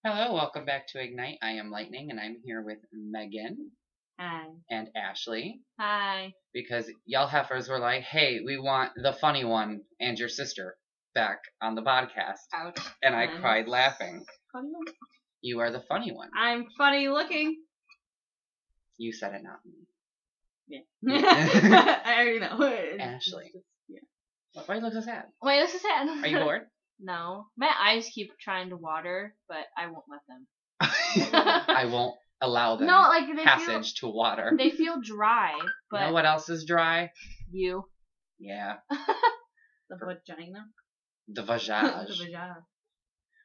Hello, welcome back to IgKnight. I am Lightning, and I'm here with Megan Hi. and Ashley Hi. because y'all heifers were like, "Hey, we want the funny one and your sister back on the podcast," Ouch. and I cried laughing. Funny one? You are the funny one. I'm funny looking. You said it, not me. Yeah. I already know. Ashley. Yeah. Why do you look so sad? Wait, this is sad. Are you bored? No. My eyes keep trying to water, but I won't let them. I won't allow them they passage to water. They feel dry, but You know what else is dry? you. Yeah. The vagina. The The vajage. vagina.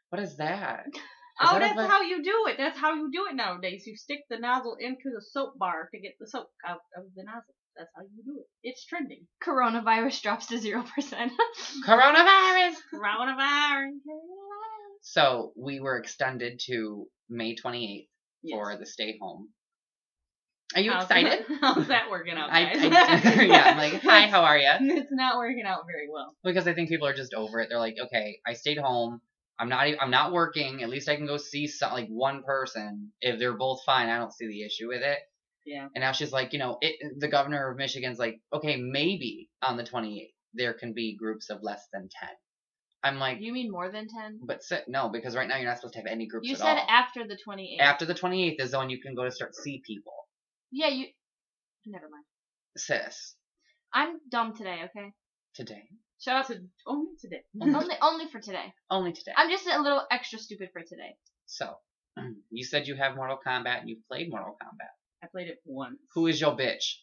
What is that? Oh, that's how you do it. That's how you do it nowadays. You stick the nozzle into the soap bar to get the soap out of the nozzle. That's how you do it. It's trending. Coronavirus drops to 0%. Coronavirus! Coronavirus. So we were extended to May 28th for Yes. the stay home. Are you excited? How's that working out, guys? Yeah, I'm like, hi, how are you? It's not working out very well. Because I think people are just over it. They're like, okay, I stayed home. I'm not working. At least I can go see one person. If they're both fine, I don't see the issue with it. Yeah. And now she's like, the governor of Michigan's like, okay, maybe on the 28th there can be groups of less than 10. I'm like, You mean more than 10? but no, because right now you're not supposed to have any groups You at said all. after the 28th. After the 28th is when you can go to start see people. Yeah, you. Never mind. Sis. I'm dumb today, okay? Today. Shout out to only today. only for today. Only today. I'm just a little extra stupid for today. So, you said you have Mortal Kombat and you've played Mortal Kombat. I played it once. Who is your bitch?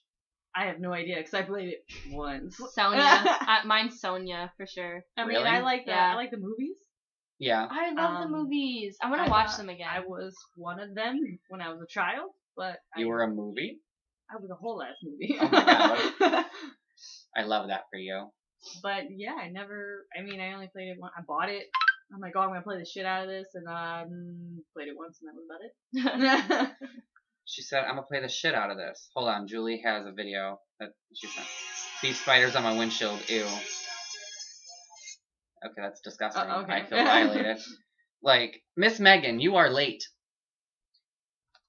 I have no idea because I played it once. Sonya. Mine's Sonya for sure. I mean, Really? I like the movies. Yeah. I love the movies. I want to watch them again. I was one of them when I was a child, but You were a movie? I was a whole ass movie. Oh my god. I love that for you. But yeah, I only played it once. I bought it. I'm like, oh, I'm gonna play the shit out of this, and played it once, and that was about it. She said, I'm gonna play the shit out of this. Hold on, Julie has a video that she sent. These spiders on my windshield, ew. Okay, that's disgusting. Okay. I feel violated. Like, Miss Megan, you are late.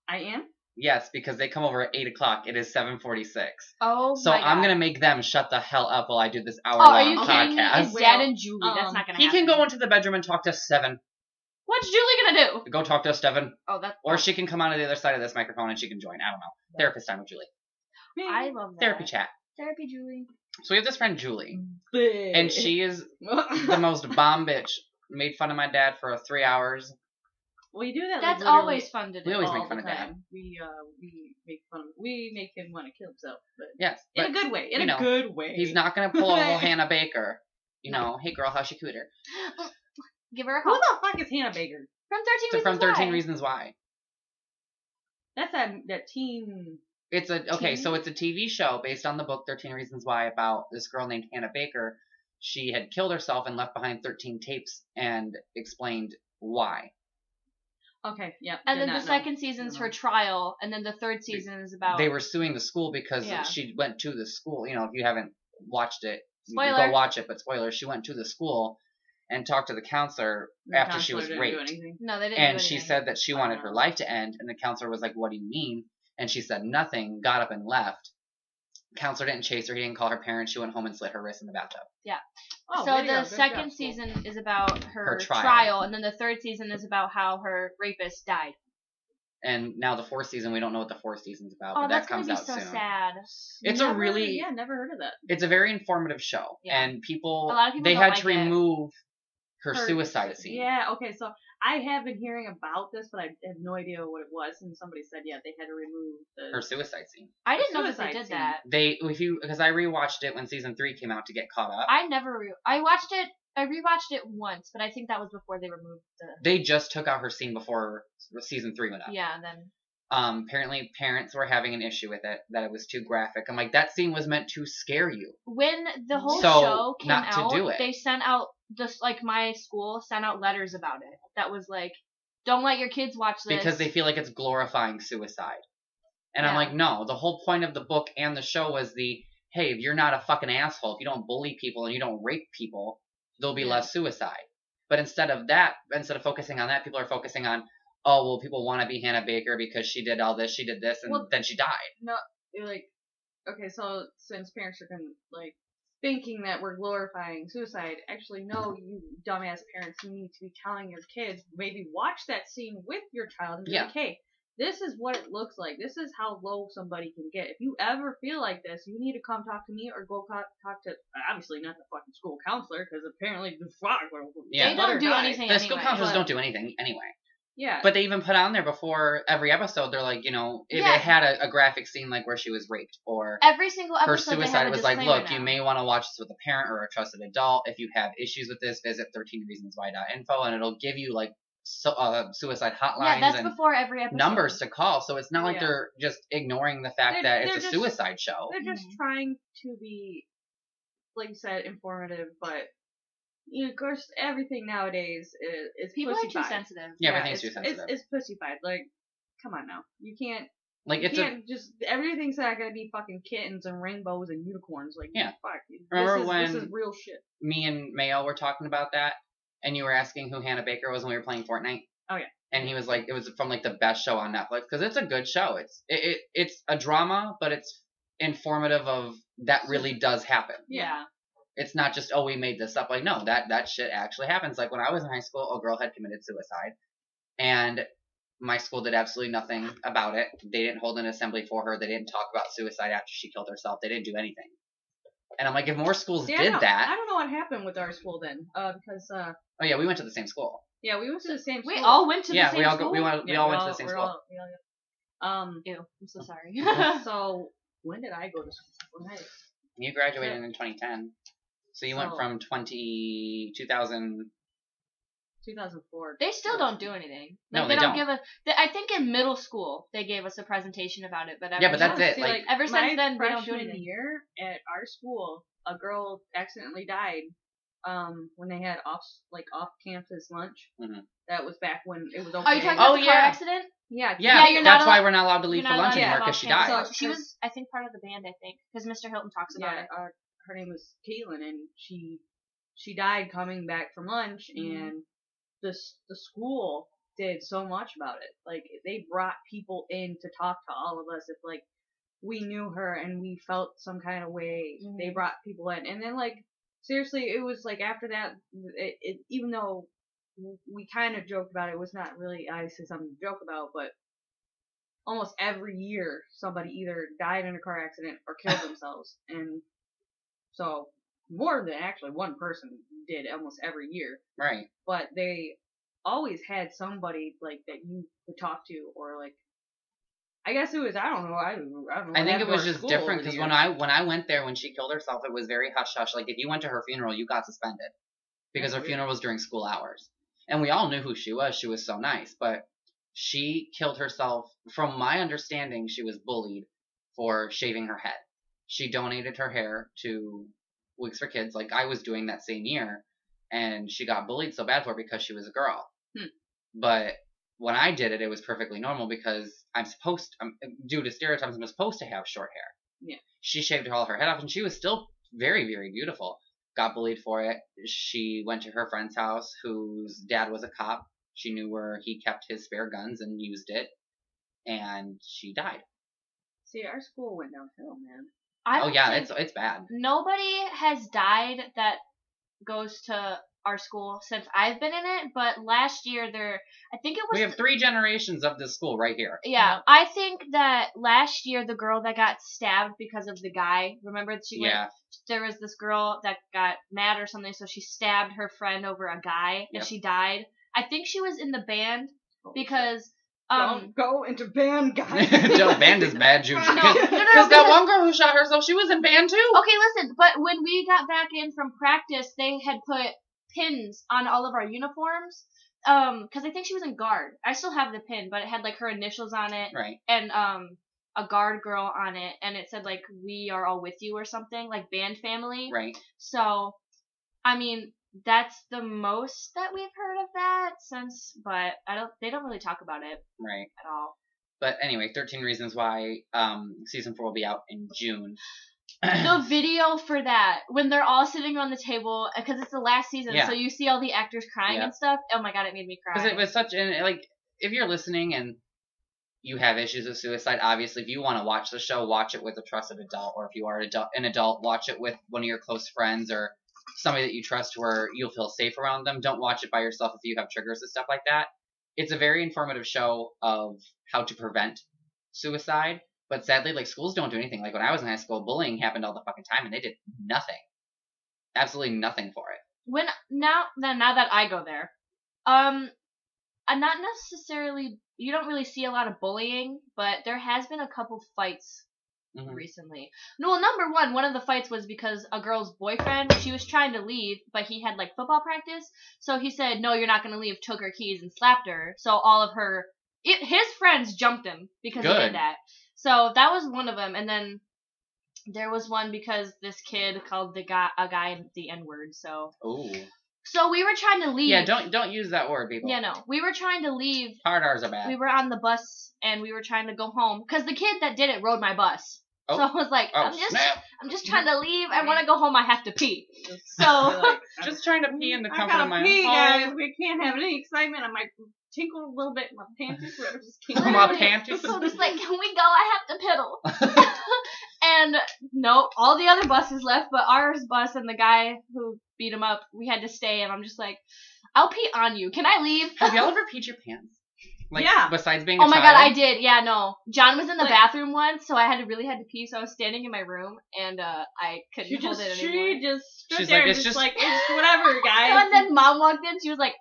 I am? Yes, because they come over at 8 o'clock. It is 7:46. Oh, so my God. I'm gonna make them shut the hell up while I do this are hour-long you kidding me? podcast. It's Dad and Julie. That's not gonna He happen. can go into the bedroom and talk to Steven. What's Julie gonna do? Go talk to Steven. Oh, that's. Or she can come on to the other side of this microphone and she can join. I don't know. Therapist time with Julie. I love that. Therapy chat. Therapy, Julie. So we have this friend Julie, and she is the most bomb bitch. Made fun of my dad for 3 hours. We do that. That's always fun to do. We always make fun of Dad. We make fun of. We make him want to kill himself, but yes, in a good way. In a good way. He's not gonna pull a whole Hannah Baker. Hey girl, how's she cooter? Give her a call. Who the fuck is Hannah Baker? From 13 Reasons Why. That's that teen. So it's a TV show based on the book 13 Reasons Why about this girl named Hannah Baker. She had killed herself and left behind 13 tapes and explained why. Okay, yeah. And then the second season's her trial, and then the third season is about. They were suing the school because she went to the school. If you haven't watched it, spoiler. Go watch it. But spoiler, she went to the school and talked to the counselor after she was raped. No, they didn't. And she said that she wanted her life to end, and the counselor was like, "What do you mean?" And she said nothing. Got up and left. Counselor didn't chase her. He didn't call her parents. She went home and slit her wrist in the bathtub. Yeah. Oh, so the second season is about her trial, and then the third season is about how her rapist died. And now the fourth season, we don't know what the fourth season's about, but that comes out soon. Oh, that's gonna be so sad. It's never heard of that. It's a very informative show, and a lot of people they had to remove her suicide scene. Yeah. Okay. So I have been hearing about this, but I have no idea what it was. And somebody said, yeah, they had to remove her suicide scene. I didn't know that they did that. Because I rewatched it when season 3 came out to get caught up. I rewatched it once, but I think that was before they removed They just took out her scene before season 3 went up. Yeah. Then. Apparently parents were having an issue with it, that it was too graphic. I'm like, that scene was meant to scare you. When the whole show came out, they sent out. Just like my school sent out letters about it. That was like, don't let your kids watch this. Because they feel like it's glorifying suicide. And I'm like, no, the whole point of the book and the show was hey, if you're not a fucking asshole, if you don't bully people and you don't rape people, there'll be less suicide. But instead of focusing on that, people are focusing on, oh, well, people want to be Hannah Baker because she did all this, she did this, and then she died. No, like, okay, so since parents are like thinking that we're glorifying suicide, actually, no, you dumbass parents, you need to be telling your kids, maybe watch that scene with your child and be like, hey, this is what it looks like. This is how low somebody can get. If you ever feel like this, you need to come talk to me or go talk to, obviously not the fucking school counselor, because apparently they don't do anything anyway. The school counselors don't do anything anyway. Yeah. But they even put on there before every episode, they're like, you know, if it had a graphic scene like where she was raped or every single episode her suicide, it was like, look, you may want to watch this with a parent or a trusted adult. If you have issues with this, visit 13reasonswhy.info and it'll give you like suicide hotlines that's before every episode. Numbers to call. So it's not like they're just ignoring the fact that it's a suicide show. They're just trying to be, like you said, informative, but of course, everything nowadays is people are too sensitive. Yeah, everything's too sensitive. It's pussified. Like, come on now, you can't. Like just everything's not gonna be fucking kittens and rainbows and unicorns. Like, fuck. Remember this is real shit. Me and Mayo were talking about that, and you were asking who Hannah Baker was when we were playing Fortnite. Oh yeah. And he was like, it was from like the best show on Netflix because it's a good show. It's a drama, but it's informative of that really does happen. Yeah. It's not just, oh, we made this up. Like, no, that shit actually happens. Like, when I was in high school, a girl had committed suicide. And my school did absolutely nothing about it. They didn't hold an assembly for her. They didn't talk about suicide after she killed herself. They didn't do anything. And I'm like, if more schools did that. I don't know what happened with our school then. Because. Oh, yeah, we went to the same school. Yeah, we went to the same school. We all went to the same school? We all went to the same school. Ew, I'm so sorry. So, when did I go to school? You graduated in 2010. So you went from 2004. They still don't do anything. Like, no, they don't give us. I think in middle school they gave us a presentation about it, but but that's it. Like ever since then, we don't do anything. Year at our school, a girl accidentally died. When they had off-campus lunch. Mm-hmm. That was back when it was okay. Are you talking about the car accident? Yeah. That's why we're not allowed to leave for lunch anymore because she died. So she was, I think, part of the band. I think because Mr. Hilton talks about it. Her name was Caitlin, and she died coming back from lunch, and the school did so much about it. Like, they brought people in to talk to all of us if, like, we knew her and we felt some kind of way. Mm-hmm. They brought people in, and then, like, seriously, it was, like, after that, it even though we kind of joked about it, it was not really obviously something to joke about, but almost every year somebody either died in a car accident or killed themselves, and so more than actually one person did almost every year. Right. But they always had somebody like that you could talk to, or like, I guess it was, I don't know. I think it was just different because when I went there when she killed herself, it was very hush hush. Like, if you went to her funeral, you got suspended because her funeral was during school hours, and we all knew who she was. She was so nice, but she killed herself. From my understanding, she was bullied for shaving her head. She donated her hair to Wigs for Kids, like I was doing that same year, and she got bullied so bad for it because she was a girl. But when I did it, it was perfectly normal because due to stereotypes, I'm supposed to have short hair. Yeah. She shaved all her head off, and she was still very, very beautiful. Got bullied for it. She went to her friend's house, whose dad was a cop. She knew where he kept his spare guns and used it, and she died. See, our school went downhill, man. It's bad. Nobody has died that goes to our school since I've been in it, but last year we have 3 generations of this school right here. Yeah, I think that last year the girl that got stabbed because of the guy, remember there was this girl that got mad or something, so she stabbed her friend over a guy and she died. I think she was in the band because don't go into band, guys. Band is bad, Juju. Because that one girl who shot herself, she was in band too. Okay, listen, but when we got back in from practice, they had put pins on all of our uniforms. Because I think she was in guard. I still have the pin, but it had like her initials on it. Right. And a guard girl on it, and it said like "We are all with you" or something, like band family. Right. So, I mean, that's the most that we've heard of that since, but they don't really talk about it at all. But anyway, 13 Reasons Why season 4 will be out in June. The video for that, when they're all sitting on the table, because it's the last season, so you see all the actors crying and stuff. Oh my god, it made me cry. Because it was such an, like, if you're listening and you have issues with suicide, obviously, if you want to watch the show, watch it with a trusted adult, or if you are an adult, watch it with one of your close friends or somebody that you trust where you'll feel safe around them. Don't watch it by yourself if you have triggers and stuff like that. It's a very informative show of how to prevent suicide. But sadly, like, schools don't do anything. Like, when I was in high school, bullying happened all the fucking time, and they did nothing. Absolutely nothing for it. Now that I go there, not necessarily, you don't really see a lot of bullying, but there has been a couple fights recently. No, number one of the fights was because a girl's boyfriend, she was trying to leave, but he had, like, football practice, so he said, no, you're not going to leave, took her keys and slapped her, so all of his friends jumped him because he did that. So that was one of them, and then there was one because this kid called a guy the N-word. So. Ooh. So we were trying to leave. Yeah, don't use that word, people. Yeah, no, we were trying to leave. Hard R's are bad. We were on the bus and we were trying to go home because the kid that did it rode my bus. Oh. So I was like, I'm just trying to leave. I want to go home. I have to pee. So just trying to pee in the comfort of my home. Guys. We can't have any excitement. I might tinkle a little bit in my panties. My panties. So just like, can we go? I have to piddle. And no, all the other buses left, but ours bus and the guy who beat him up, we had to stay. And I'm just like, I'll pee on you. Can I leave? Have y'all ever peed your pants? Like, besides being a child? God, I did. Yeah, no. John was in the bathroom once, so I had to pee. So I was standing in my room, and I couldn't hold it anymore. She just stood there and just like, it's whatever, guys. And then Mom walked in. She was like,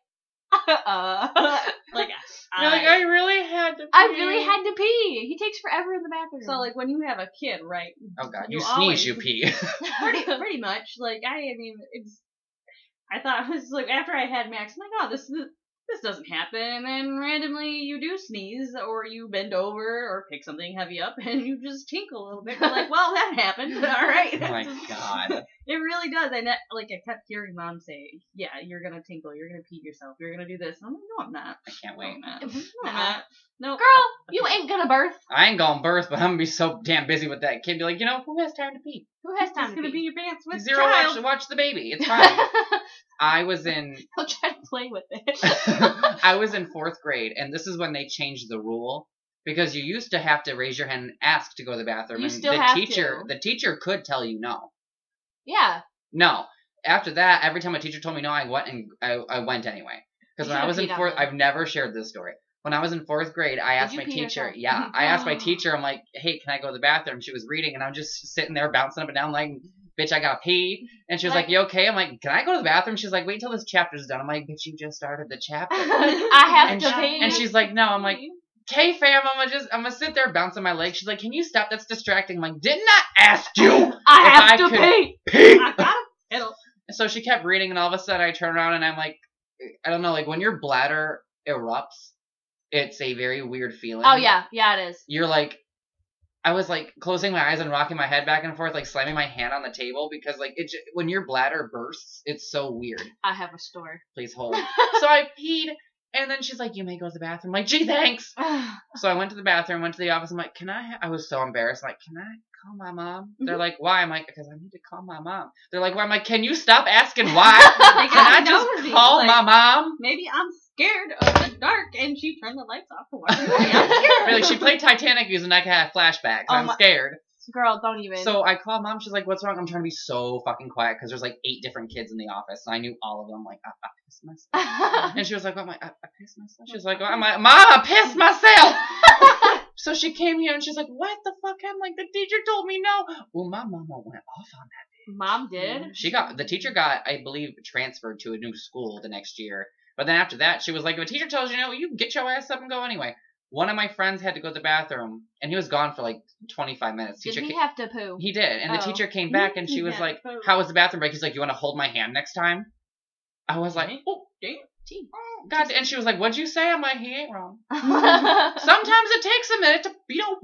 like, I really had to pee. I really had to pee. He takes forever in the bathroom. So, like, when you have a kid, right? Oh, God. You sneeze, you pee. pretty much. Like, I thought it was, like, after I had Max, I'm like, oh, this doesn't happen, and then randomly you do sneeze, or you bend over, or pick something heavy up, and you just tinkle a little bit. You're like, well, that happened. All right. Oh my God. It really does. I kept hearing Mom say, yeah, you're gonna tinkle, you're gonna pee yourself, you're gonna do this. And I'm like, no, I'm not. I can't wait. I'm not. No. Girl, you ain't gonna birth. I ain't gonna birth, but I'm gonna be so damn busy with that kid. Be like, who has time to pee? Who has time to pee your pants with Zero child? Watch the baby. It's fine. I was in... I'll try to play with it. I was in 4th grade, and this is when they changed the rule. Because you used to have to raise your hand and ask to go to the bathroom. You still have to. The teacher could tell you no. Yeah. No. After that, every time a teacher told me no, I went anyway. Because when I was in 4th... I've never shared this story. When I was in 4th grade, I asked my teacher... Yeah. I asked my teacher, I'm like, hey, can I go to the bathroom? She was reading, and I'm just sitting there bouncing up and down like... Bitch, I gotta pee. And she was like, you okay? I'm like, can I go to the bathroom? She's like, wait until this chapter's done. I'm like, bitch, you just started the chapter. I have to pee. And she's like, no. I'm like, okay, fam, I'm gonna sit there bouncing my leg. She's like, can you stop? That's distracting. I'm like, didn't I ask you? I have to pee. I got it. So she kept reading, and all of a sudden I turn around and I'm like, I don't know, like when your bladder erupts, it's a very weird feeling. Oh, yeah. Yeah, it is. You're like, I was like closing my eyes and rocking my head back and forth, like slamming my hand on the table because like when your bladder bursts, it's so weird. I have a story. Please hold. So I peed, and then she's like, "You may go to the bathroom." I'm like, "Gee, thanks." So I went to the bathroom, went to the office. I'm like, "Can I?" I was so embarrassed. I'm like, "Can I call my mom?" They're like, "Why?" I'm like, "Because I need to call my mom." They're like, "Why?" I'm like, "Can you stop asking why? Can I just call my mom?" Maybe I'm scared of the dark, and she turned the lights off for one. I'm scared. Really, she played Titanic using I could have flashbacks. I'm scared. Girl, don't even. So I called Mom. She's like, "What's wrong?" I'm trying to be so fucking quiet because there's like 8 different kids in the office, and I knew all of them. Like, I pissed myself. And she was like, "What?" I'm like, I pissed myself. She was like, "I'm like, Mom, I pissed myself." So she came here and she's like, "What the fuck?" I'm like, "The teacher told me no." Well, my mama went off on that bitch. Mom did? The teacher got, I believe, transferred to a new school the next year. But then after that, she was like, if a teacher tells you no, you get your ass up and go anyway. One of my friends had to go to the bathroom, and he was gone for like 25 minutes. Did he have to poo? He did. And the teacher came back, and she was like, how was the bathroom break? He's like, you want to hold my hand next time? I was like, oh, damn. Oh, God. And she was like, what'd you say? I'm like, he ain't wrong. Sometimes it takes a minute to,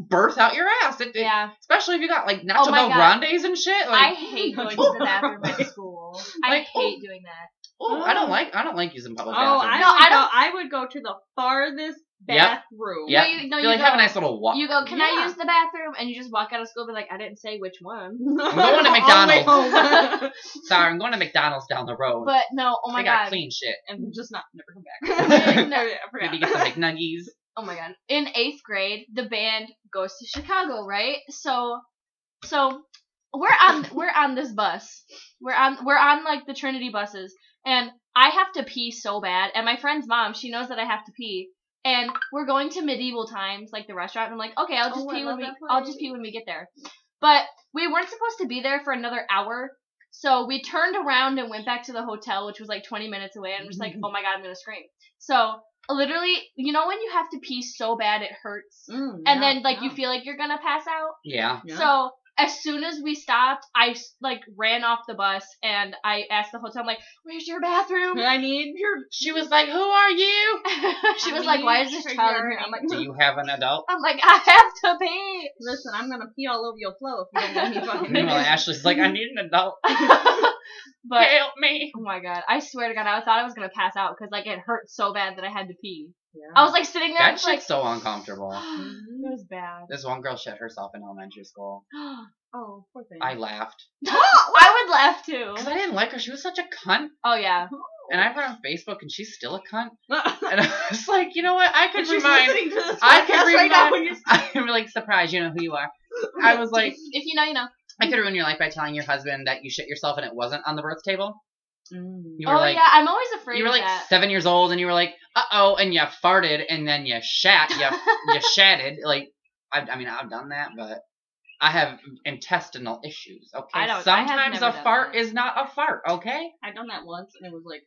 birth out your ass. Yeah. Especially if you got like Nacho Bel Grandes and shit. Like, I hate going to the bathroom at school. I hate doing that. Oh, I don't like using public bathrooms. I would go to the farthest bathroom. Yep. No, you have a nice little walk. You go, can I use the bathroom? And you just walk out of school and be like, I didn't say which one. I'm going to McDonald's. Sorry, I'm going to McDonald's down the road. But no, oh my God. I got clean shit. And just never come back. Maybe get some McNuggies. Oh my God. In 8th grade, the band goes to Chicago, right? So we're on this bus. We're on like the Trinity buses, and I have to pee so bad. And my friend's mom, she knows that I have to pee. And we're going to Medieval Times, like the restaurant. And I'm like, okay, I'll just pee when we get there. But we weren't supposed to be there for another hour. So we turned around and went back to the hotel, which was like 20 minutes away. And I'm just like, oh my God, I'm going to scream. So literally, you know when you have to pee so bad it hurts? And then like you feel like you're going to pass out? Yeah. So as soon as we stopped, I like ran off the bus and I asked the hotel, I'm like, where's your bathroom? I need your... She was like, who are you? She was like, why is this child in here? I'm like, do you have an adult? I'm like, I have to pee. Listen, I'm going to pee all over your floor if you don't let me fucking Meanwhile, Ashley's like, I need an adult. But help me. Oh my God. I swear to God, I thought I was going to pass out because like it hurt so bad that I had to pee. Yeah. I was like sitting there. That shit's like, so uncomfortable. It was bad. This one girl shit herself in elementary school. Oh, poor thing. I laughed. I would laugh too. Because I didn't like her. She was such a cunt. Oh yeah. And I have her on Facebook, and she's still a cunt. And I was like, you know what? I could remind. I'm like surprised. You know who you are. I was like, if you know, you know. I could ruin your life by telling your husband that you shit yourself and it wasn't on the birth table. You were yeah, I'm always afraid. You were of like that. 7 years old, and you were like, and you farted, and then you shat, you shatted. Like, I mean, I've done that, but I have intestinal issues. Okay, sometimes a fart is not a fart. Okay, I've done that once, and it was like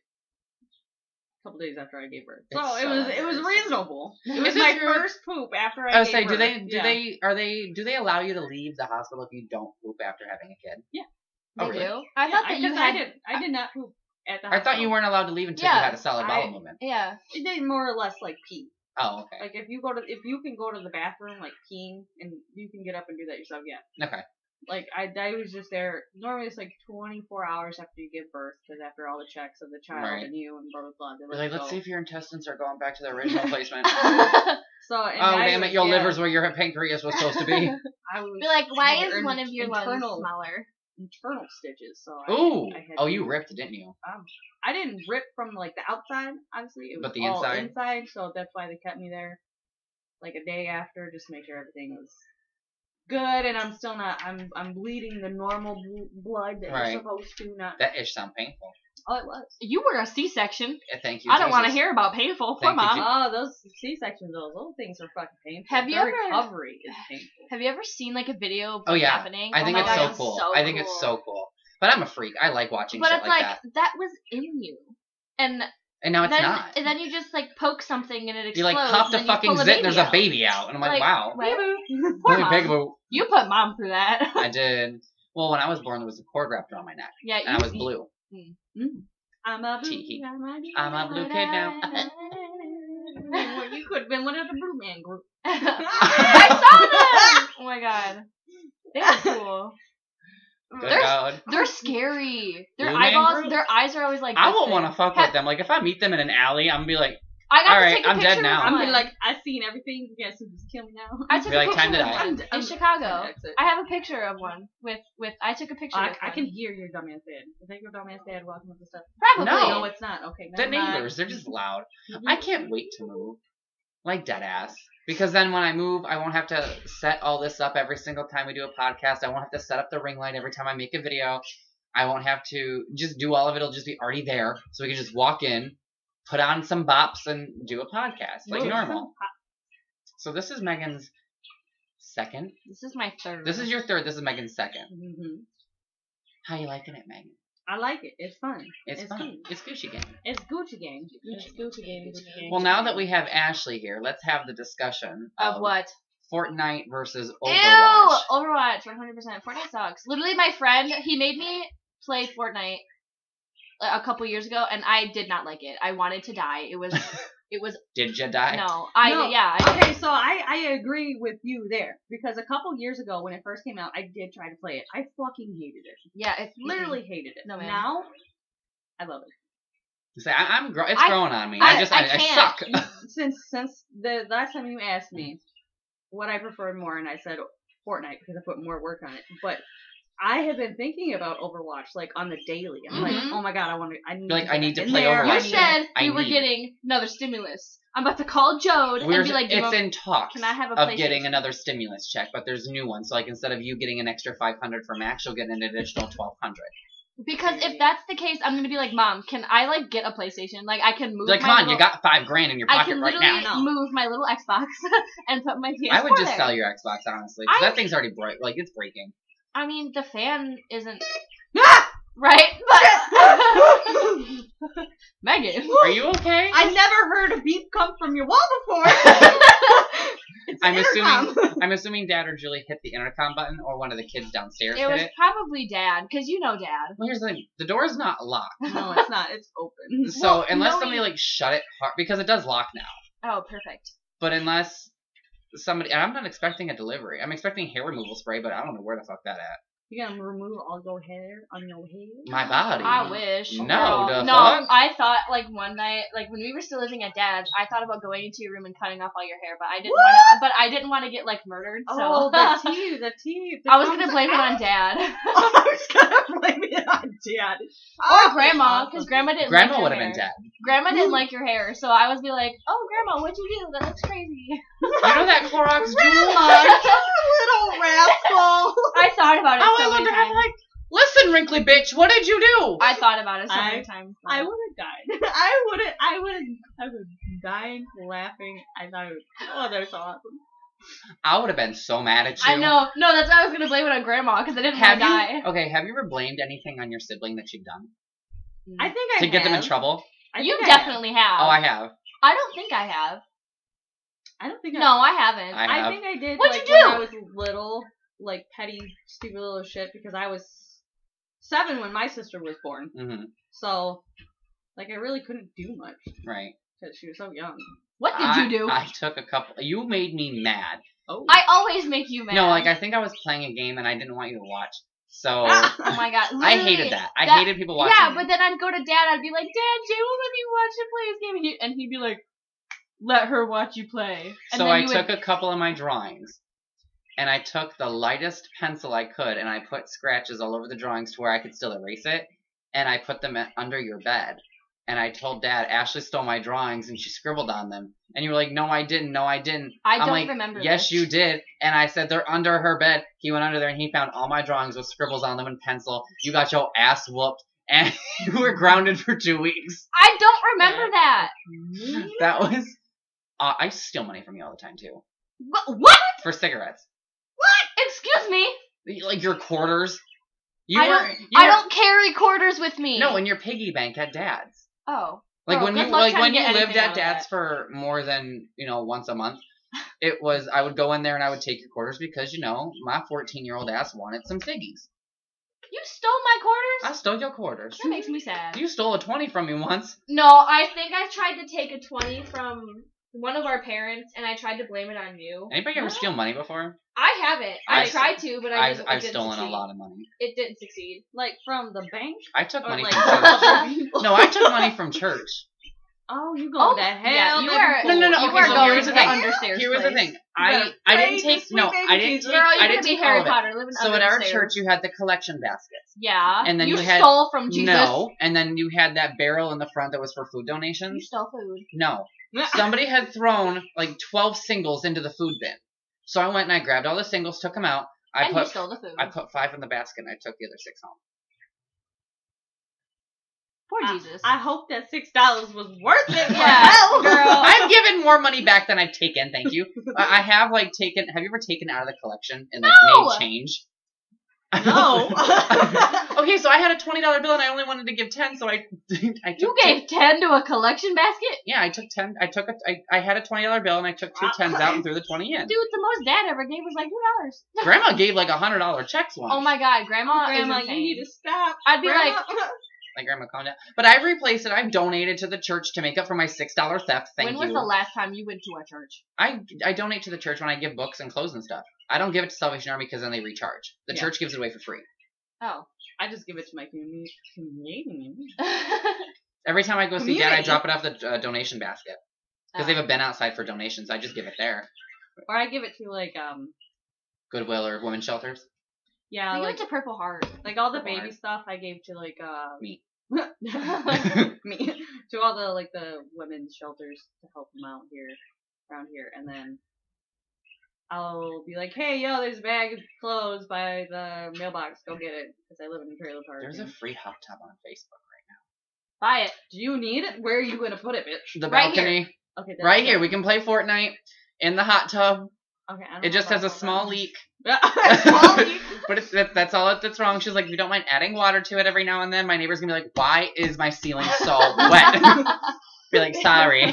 a couple days after I gave birth, so it was reasonable. It was my first poop after I gave birth. Do they allow you to leave the hospital if you don't poop after having a kid? Yeah. They really? do? I thought that you had... I did not poop at the hospital. I thought you weren't allowed to leave until you had a solid bowel movement. Yeah. It did more or less like pee. Oh, okay. Like if you can go to the bathroom like peeing and you can get up and do that yourself, yeah. Okay. Like I was just there. Normally it's like 24 hours after you give birth, because after all the checks of the child and you and blah blah blah. We're like, let's see if your intestines are going back to their original placement. Damn it, your liver's where your pancreas was supposed to be. I was like, why is one of your lungs smaller? Internal stitches. So you ripped, didn't you? I didn't rip from like the outside, obviously. It was but the all inside, so that's why they kept me there like a day after, just to make sure everything was good. And I'm still not. I'm bleeding the normal blood that you're supposed to. Not that ish sound painful. Oh, it was. You were a C-section. Thank you. I don't want to hear about painful. Come on. Those C-sections, those things are fucking painful. Have you ever? Recovery is painful. Have you ever seen like a video of what's happening? I think it's so cool. I think it's so cool. But I'm a freak. I like watching shit like that. But it's like that was in you, and now it's not. And then you just like poke something and it explodes. You like pop the fucking zit and there's a baby out, and I'm like wow. Poor mom. You put mom through that. I did. Well, when I was born, there was a cord wrapped around my neck. Yeah, and I was blue. I'm a blue kid now. Well, you could have been one of the Blue Man group. I saw them! Oh my God. They are cool. They're scary. Their eyes are always like I won't want to fuck with them. Like, if I meet them in an alley, I'm gonna be like, I'm dead now. I'm gonna be like, I've seen everything. You guys can just kill me now. I took a picture of one in Chicago. I have a picture of one with I took a picture of I can hear your dumbass dad. Is that your dumbass dad walking with the stuff? Probably. No, it's not. Okay, the neighbors, they're just loud. I can't wait to move. Like, dead ass. Because then when I move, I won't have to set all this up every single time we do a podcast. I won't have to set up the ring light every time I make a video. I won't have to just do all of it. It'll just be already there. So we can just walk in, put on some bops, and do a podcast like normal. So this is Megan's second. This is my third. This is your third. This is Megan's second. Mm-hmm. How you liking it, Megan? I like it. It's fun. It's fun. Good. It's Gucci Gang. It's Gucci Gang. It's Gucci Gang. Well, now that we have Ashley here, let's have the discussion of what? Fortnite versus Overwatch. Ew! Overwatch, 100%. Fortnite sucks. Literally, my friend, he made me play Fortnite a couple years ago, and I did not like it. I wanted to die. It was. Did you die? No. Okay, so I agree with you there, because a couple years ago when it first came out, I did try to play it. I fucking hated it. Yeah, it's literally hated it. No, man. Now, I love it. Say, it's growing on me. I suck. Since the last time you asked me what I preferred more, and I said Fortnite because I put more work on it, but I have been thinking about Overwatch like on the daily. I'm like, oh my god, I need to play Overwatch. You said we were getting another stimulus. I'm about to call Jode and be like, it's in talks can I have a of getting another stimulus check, but there's new ones. So like instead of you getting an extra $500 for Max, you'll get an additional $1,200. Because if that's the case, I'm gonna be like, Mom, can I like get a PlayStation? Like I can move. Like, come on, you got $5,000 in your pocket right now. I can literally move my little Xbox and put my PS4 I would just sell your Xbox, honestly, because that thing's already it's breaking. I mean, the fan isn't right, but Megan, are you okay? I never heard a beep come from your wall before. I'm assuming Dad or Julie hit the intercom button, or one of the kids downstairs hit it. It was probably Dad, because you know Dad. Well, here's the thing: the door's not locked. No, it's not. It's open. So unless somebody like shut it hard, because it does lock now. Oh, perfect. But unless somebody, and I'm not expecting a delivery. I'm expecting hair removal spray, but I don't know where the fuck that at. You gonna remove all your hair on your head? My body. I wish. No, fuck? I thought like one night, like when we were still living at Dad's, I thought about going into your room and cutting off all your hair, but I didn't want to get like murdered. So the teeth. I was gonna blame it on Dad. I was gonna blame it on Dad. Or Grandma, because Grandma didn't. Grandma would have been Dad. Grandma didn't like your hair, so I was be like, "Oh, Grandma, what'd you do? That looks crazy." You know that Clorox Grandma, little rascal. I thought about it. So many times. I'm like, listen, wrinkly bitch, what did you do? I thought about it so many times. I would have died. I would died laughing. I thought, that was so awesome. I would have been so mad at you. I know. No, that's why I was gonna blame it on Grandma because I didn't want to die. Okay, have you ever blamed anything on your sibling that you've done? I think I have. To get them in trouble? You definitely have. Oh, I have. I don't think I have. I don't think. No, I haven't. I think I did. What'd you do? When I was little, like petty, stupid little shit, because I was 7 when my sister was born. Mm-hmm. So, like, I really couldn't do much. Right. Because she was so young. What did you do? I took a couple. You made me mad. Oh. I always make you mad. No, like I think I was playing a game and I didn't want you to watch. So. Oh my god. I hated that. I hated people watching. Yeah, but then I'd go to Dad. I'd be like, Dad, Jay won't let me watch him play his game, and he'd be like, let her watch you play. And so I took a couple of my drawings, and I took the lightest pencil I could, and I put scratches all over the drawings to where I could still erase it, and I put them under your bed. And I told Dad, Ashley stole my drawings, and she scribbled on them. And you were like, no, I didn't. No, I didn't. I'm don't remember Yes, this. you did. And I said, they're under her bed. He went under there, and he found all my drawings with scribbles on them in pencil. You got your ass whooped, and you were grounded for 2 weeks. I don't remember that. That was... I used to steal money from you all the time, too. What? For cigarettes. What? Excuse me? Like your quarters. I don't carry quarters with me. No, in your piggy bank at Dad's. Oh. Like when you lived at Dad's for more than, once a month, I would go in there and I would take your quarters because, my 14-year-old ass wanted some figgies. You stole my quarters? I stole your quarters. That makes me sad. You stole a 20 from me once. No, I think I tried to take a 20 from one of our parents and I tried to blame it on you. Anybody ever steal money before? I haven't. I tried to, but I've stolen succeed. A lot of money. It didn't succeed. Like from the bank? I took money from church. No, I took money from church. Oh, you going to hell? Yeah, you are. No. You are going to the understairs. Here was the thing. I didn't take. Girl, I didn't take Harry Potter. Living so at our church, you had the collection baskets. Yeah. And then you stole from Jesus. No, and then you had that barrel in the front that was for food donations. You stole food. No. Somebody had thrown like 12 singles into the food bin. So I went and I grabbed all the singles, took them out. You stole the food. I put 5 in the basket and I took the other 6 home. Poor Jesus. I hope that $6 was worth it. Yeah, girl. I've given more money back than I've taken, thank you. I have taken, have you ever taken out of the collection and made change? No. Okay, so I had a $20 bill and I only wanted to give 10, so I took You gave 10 to a collection basket? Yeah, I took 10. I had a $20 bill and I took 2 10s out and threw the 20 in. Dude, the most Dad ever gave was like $2. Grandma gave like $100 checks once. Oh my god, Grandma, you need to stop. I'd be like, Grandma, calm down. But I've replaced it. I've donated to the church to make up for my $6 theft. Thank you. When was the last time you went to a church? I donate to the church when I give books and clothes and stuff. I don't give it to Salvation Army because then they recharge. The church gives it away for free. Oh. I just give it to my community. Every time I go see Dad, I drop it off the donation basket. Because they have a bin outside for donations. I just give it there. Or I give it to, like, Goodwill or women's shelters. Yeah, like to Purple Heart. Like, all the baby stuff I gave to, like, me. Me. To all the, like, the women's shelters to help them out around here. And then I'll be like, hey, yo, there's a bag of clothes by the mailbox. Go get it. Because I live in a trailer park. There's a free hot tub on Facebook right now. Buy it. Do you need it? Where are you going to put it, bitch? The balcony. Here. Okay, right here. We can play Fortnite in the hot tub. Okay, it just has a small leak. Small leak? But that's all that's wrong. She's like, if you don't mind adding water to it every now and then, my neighbor's going to be like, why is my ceiling so wet? Be like, sorry.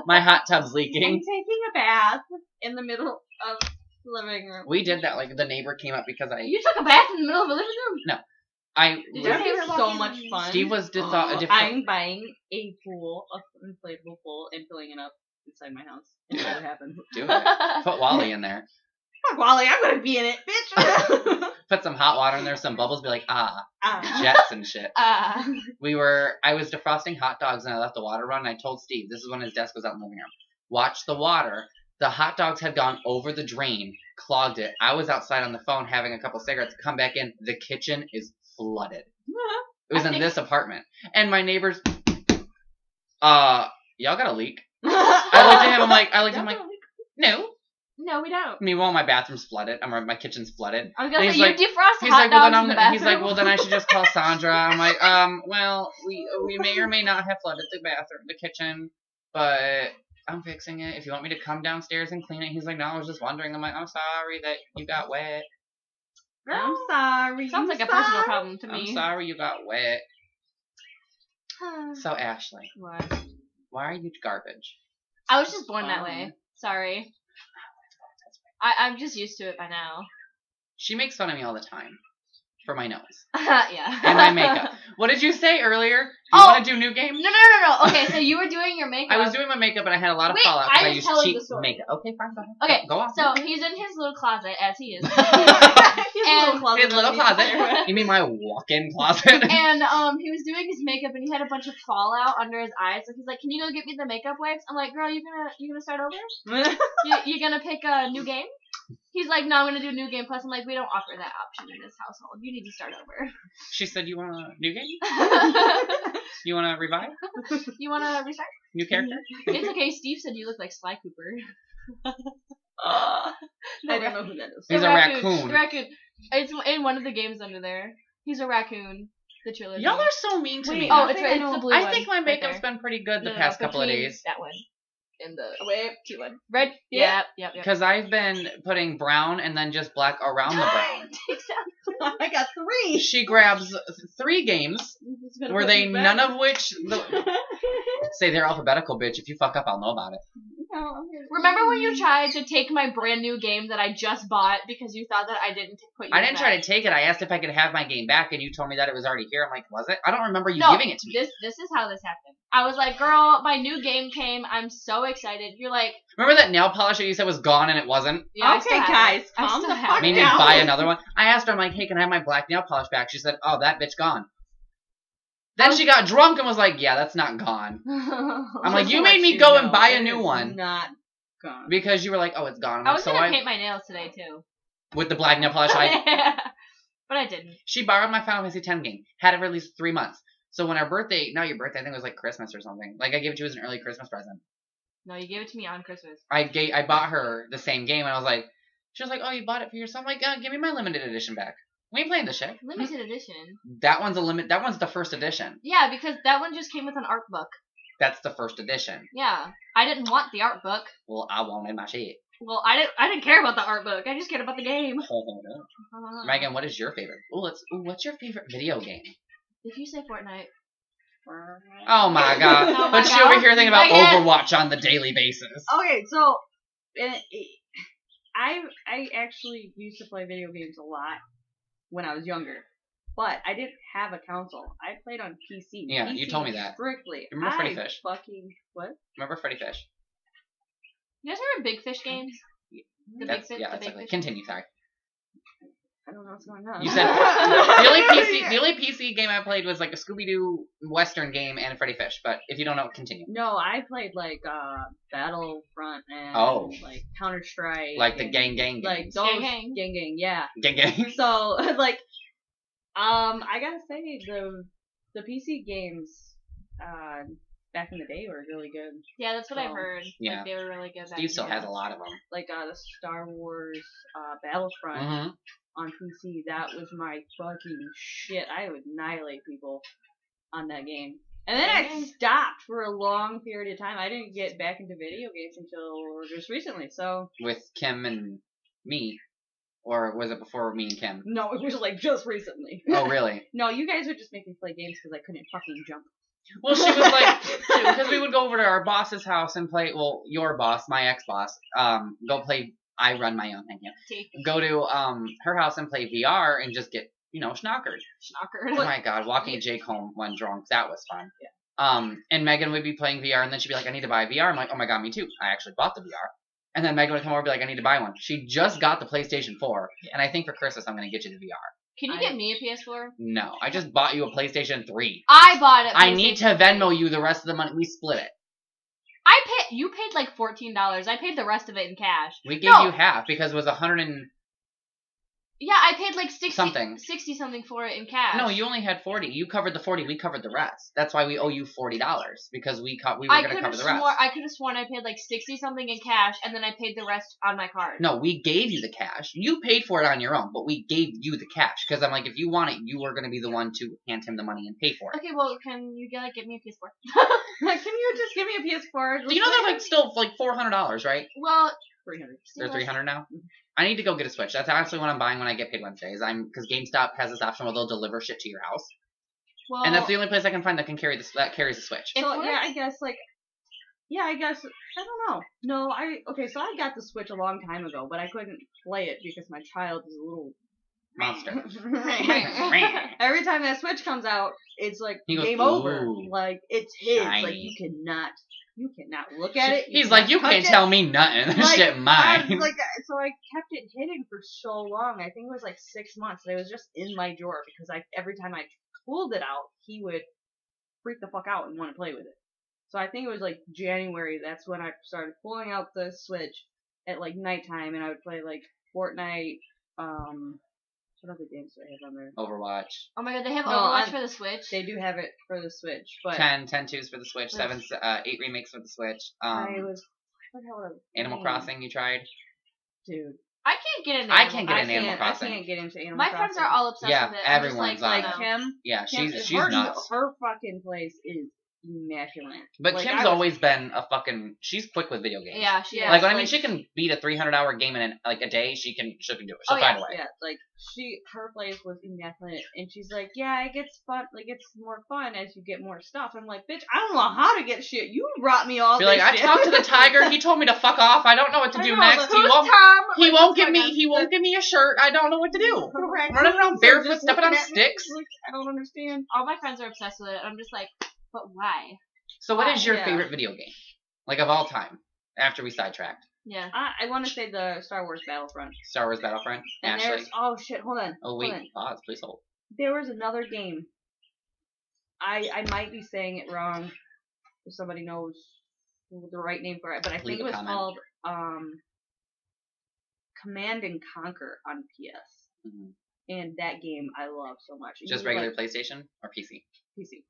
My hot tub's leaking. I'm taking a bath in the middle of the living room. We did that. Like, the neighbor came up because You took a bath in the middle of the living room? No. It was so much fun. Steve was I'm buying a pool, an inflatable pool, and filling it up inside my house. And what happened? Do it. Put Wally in there. Fuck Wally, I'm gonna be in it, bitch. Put some hot water in there, some bubbles, be like, jets and shit. I was defrosting hot dogs and I left the water run and I told Steve, this is when his desk was out in the living room, watch the water. The hot dogs had gone over the drain, clogged it. I was outside on the phone having a couple cigarettes, come back in, the kitchen is flooded. It was in this apartment. And my neighbors, y'all got a leak? I looked at him, no. No, we don't. Meanwhile, my bathroom's flooded. My kitchen's flooded. I was gonna say, you defrost hot dogs in the bathroom. He's like, well, then I should just call Sandra. I'm like, well, we may or may not have flooded the bathroom, the kitchen, but I'm fixing it. If you want me to come downstairs and clean it. He's like, no, I was just wondering. I'm like, I'm sorry that you got wet. I'm sorry. Sounds like a personal problem to me. I'm sorry you got wet. So, Ashley. What? Why are you garbage? I was just born that way. Sorry. I'm just used to it by now. She makes fun of me all the time. For my nose. Yeah. And my makeup. What did you say earlier? Do you want to do new game? No. Okay, so you were doing your makeup. I was doing my makeup, and I had a lot of fallout because I used cheap makeup. Okay, fine. Okay, go on. So he's in his little closet, as he is. His little closet. You mean my walk-in closet? And he was doing his makeup, and he had a bunch of fallout under his eyes. So he's like, "Can you go get me the makeup wipes?" I'm like, "Girl, you gonna start over? you gonna pick a new game?" He's like, no, I'm going to do a new game. Plus, I'm like, we don't offer that option in this household. You need to start over. She said, you want a new game? You want to revive? You want to restart? New character? It's okay. Steve said you look like Sly Cooper. I don't know who that is. He's a raccoon. The raccoon. It's in one of the games under there. He's a raccoon. The trilogy. Y'all are so mean to me. Oh, it's the blue one. I think my makeup's been pretty good the past couple of days. That one. In the two one. Red? Yep. Because I've been putting brown and then just black around the brown. I got 3. She grabs 3 games. Were they none of which say they're alphabetical, bitch. If you fuck up, I'll know about it. Remember when you tried to take my brand new game that I just bought because you thought that I didn't put you I didn't try to take it. I asked if I could have my game back, and you told me that it was already here. I'm like, was it? I don't remember you giving it to me. This is how this happened. I was like, girl, my new game came. I'm so excited. You're like... Remember that nail polish that you said was gone and it wasn't? Yeah, okay, guys, calm the fuck down. Maybe buy another one. I asked her, I'm like, hey, can I have my black nail polish back? She said, oh, that bitch gone. Then she got drunk and was like, yeah, that's not gone. I'm like, you made me go and buy a new one. Not gone. Because you were like, oh, it's gone. I was going to paint my nails today, too. With the black nail polish? But I didn't. She borrowed my Final Fantasy X game. Had it for at least 3 months. So when our birthday, not your birthday, I think it was like Christmas or something. Like I gave it to you as an early Christmas present. No, you gave it to me on Christmas. I bought her the same game and I was like, she was like, oh, you bought it for yourself? I'm like, give me my limited edition back. We ain't playing this shit. Limited edition? That one's that one's the first edition. Yeah, because that one just came with an art book. That's the first edition. Yeah. I didn't want the art book. Well, I wanted my shit. Well, I didn't care about the art book. I just cared about the game. Megan, what is your favorite? What's your favorite video game? Did you say Fortnite? Oh my god. But she over here thinking about Overwatch on the daily basis. Okay, so I actually used to play video games a lot when I was younger. But I didn't have a console. I played on PC. Yeah, PC you told me that. Strictly. Remember Freddy Fish? What? Remember Freddy Fish? You guys remember Big Fish games? Exactly. Continue, sorry. I don't know what's going on. You said the only PC game I played was like a Scooby-Doo Western game and Freddy Fish. But if you don't know, continue. No, I played like Battlefront and like Counter-Strike. Like the gang games. Like those gang, yeah. Gang. So like, I gotta say the PC games back in the day were really good. Yeah, that's what I've heard. Yeah, like, they were really good. Steve still has a lot of them. Like the Star Wars Battlefront. Mm-hmm. On PC, that was my fucking shit. I would annihilate people on that game. And then I stopped for a long period of time. I didn't get back into video games until just recently, so... With Kim and me? Or was it before me and Kim? No, it was like just recently. Oh, really? No, you guys would just make me play games because I couldn't fucking jump. Well, she was like... Because we would go over to our boss's house and play... Well, your boss, my ex-boss. Go play... I run my own thing, yeah. Go to her house and play VR and just get, schnockered. Oh my god, walking Jake home when drunk, that was fun. Yeah. And Megan would be playing VR and then she'd be like, I need to buy a VR. I'm like, oh my god, me too. I actually bought the VR. And then Megan would come over and be like, I need to buy one. She just got the PlayStation 4, and I think for Christmas I'm going to get you the VR. Can you get me a PS4? No, I just bought you a PlayStation 3. I bought it. I need to Venmo you the rest of the money. We split it. You paid like $14. I paid the rest of it in cash. We gave you half because it was Yeah, I paid like 60 something for it in cash. No, you only had 40. You covered the 40. We covered the rest. That's why we owe you $40 because we were going to cover the rest. I could have sworn I paid like 60 something in cash and then I paid the rest on my card. No, we gave you the cash. You paid for it on your own, but we gave you the cash because I'm like, if you want it, you were going to be the one to hand him the money and pay for it. Okay, well, can you get me a PS4? Can you just give me a PS4? You know they're like still like $400, right? Well, 300. They're 300 now. I need to go get a Switch. That's actually what I'm buying when I get paid Wednesdays. Because GameStop has this option where they'll deliver shit to your house, and that's the only place I can find that carries the Switch. So yeah, I guess I don't know. No, so I got the Switch a long time ago, but I couldn't play it because my child is a little monster. Every time that Switch comes out, it's like game over. Like it's his. Shiny. Like you cannot look at it. He's like, you can't tell me nothing. This shit mine. So I kept it hidden for so long. I think it was like 6 months. And it was just in my drawer because every time I pulled it out, he would freak the fuck out and want to play with it. So I think it was like January. That's when I started pulling out the Switch at like nighttime, and I would play like Fortnite. What other games do I have on there? Overwatch. Oh my god, they have Overwatch for the Switch? They do have it for the Switch, but 10-2s for the Switch, 8 remakes for the Switch. Animal Crossing you tried? Dude. I can't get into Animal Crossing. I can't get into Animal Crossing. My friends are all obsessed with it. Everyone's like Kim. Yeah, she's nuts. Her fucking place is immaculate. But like, Kim's always been a fucking... She's quick with video games. Yeah, she is. Like, I mean, she can beat a 300-hour game in a day. She can do it. She'll find a way. Yeah, like, her place was immaculate. And she's like, yeah, it gets fun. Like, it's more fun as you get more stuff. I'm like, bitch, I don't know how to get shit. You brought me all this shit. I talked to the tiger. He told me to fuck off. I don't know what to do next. He won't give me a shirt. I don't know what to do. I'm running around barefoot, stepping on sticks. Like, I don't understand. All my friends are obsessed with it. I'm just like... But why? So what is your favorite video game? Like, of all time? After we sidetracked. Yeah. I want to say the Star Wars Battlefront. Star Wars Battlefront? And Ashley? Oh, shit. Hold on. Oh, wait. Pause. Please hold. There was another game. I might be saying it wrong. If somebody knows the right name for it. But I think it was called Command and Conquer on PS. Mm-hmm. And that game I love so much. Just regular PlayStation or PC? PC.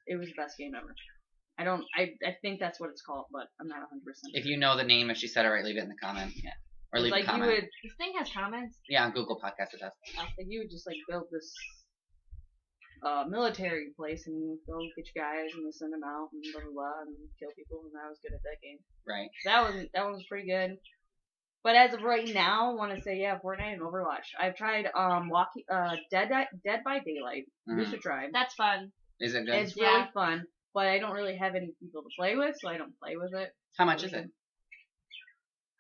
It was the best game ever. I think that's what it's called, but I'm not 100%. If you know the name, if she said it right, leave it in the comment. Yeah. Or leave a comment. This thing has comments? Yeah, on Google Podcast it does. Like you would just build this military place and you go get your guys and you send them out and blah blah blah and kill people, and I was good at that game. Right. That one was pretty good. But as of right now, I want to say Fortnite and Overwatch. I've tried Dead by Daylight. You should try. That's fun. Is it good? It's really fun, but I don't really have any people to play with, so I don't play with it. How much is it?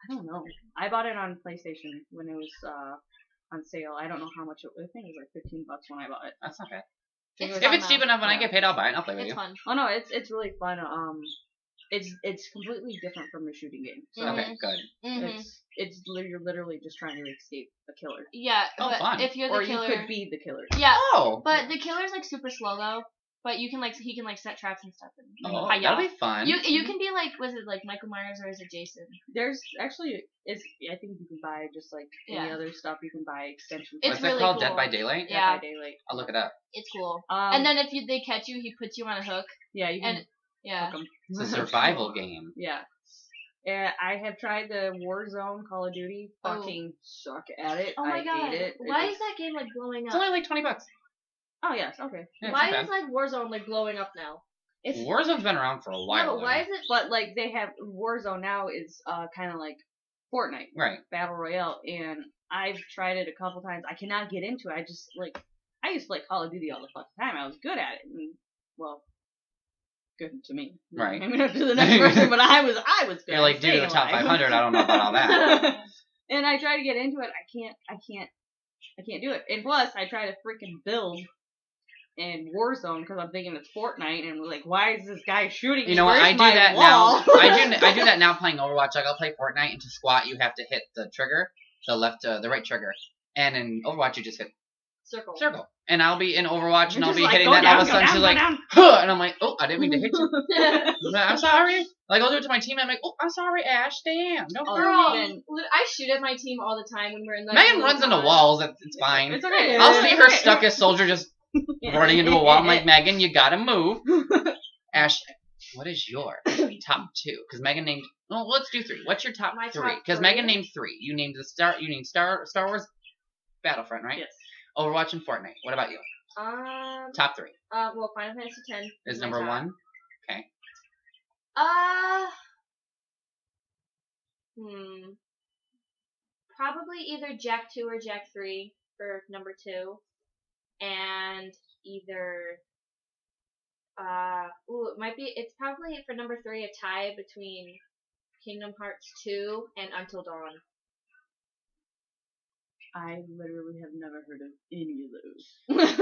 I don't know. I bought it on PlayStation when it was on sale. I don't know how much it was. I think it was like $15 when I bought it. That's not bad. If it's cheap enough when I get paid, I'll buy it and I'll play with you. It's fun. Oh no, it's really fun. It's completely different from a shooting game. So okay, good. Mm-hmm. you're literally just trying to escape a killer. Yeah, but fun. if you're the killer, you could be the killer. Yeah. Oh. But the killer's like super slow though. But he can set traps and stuff. And that'll be fun. You can be like, was it like Michael Myers or is it Jason? There's actually, I think you can buy just like any other stuff. You can buy extensions. It's really called? Cool. Dead by Daylight? Yeah. Dead by Daylight. I'll look it up. It's cool. And then if they catch you, he puts you on a hook. Yeah, you can. It's a survival game. Yeah. I have tried the Warzone Call of Duty. Fucking suck at it. Oh my god. Hate it. Why is that game like blowing up? It's only like $20. Oh yes, okay. Yeah, why is like Warzone like blowing up now? Warzone's been around for a while. No, but why is it? But like they have Warzone now is kind of like Fortnite, right? Battle Royale, and I've tried it a couple times. I cannot get into it. I used to play Call of Duty all the fucking time. I was good at it, and well, good to me. Right. I'm gonna do the next person, but I was good. You're like, dude, the top 500. I don't know about all that. And I try to get into it. I can't do it. And plus, I try to freaking build in Warzone because I'm thinking it's Fortnite, and we're like, why is this guy shooting me? You know what? I do that now. I do that now playing Overwatch. Like I'll play Fortnite, and to squat you have to hit the trigger, the right trigger, and in Overwatch you just hit circle. And I'll be in Overwatch, and I'll be hitting that, and all of a sudden she's like, huh, and I'm like, oh, I didn't mean to hit you. I'm sorry. Like I'll do it to my team, and I'm like, oh, I'm sorry, Ash. Damn, no problem. I shoot at my team all the time when we're in the. Megan runs into walls. It's fine. It's okay. I'll see her stuck as soldier just running into a wall. I'm like, Megan, you gotta move. Ash, what is your top 2? Because Megan named. Well, let's do 3. What's your top 3? Because Megan named 3. You named Star Wars Battlefront, right? Yes. Overwatch and Fortnite. What about you? Top 3. Well, Final Fantasy X is number 1. Okay. Probably either Jack 2 or Jack 3 for number 2, and either it's probably for number 3 a tie between Kingdom Hearts 2 and Until Dawn. I literally have never heard of any of those.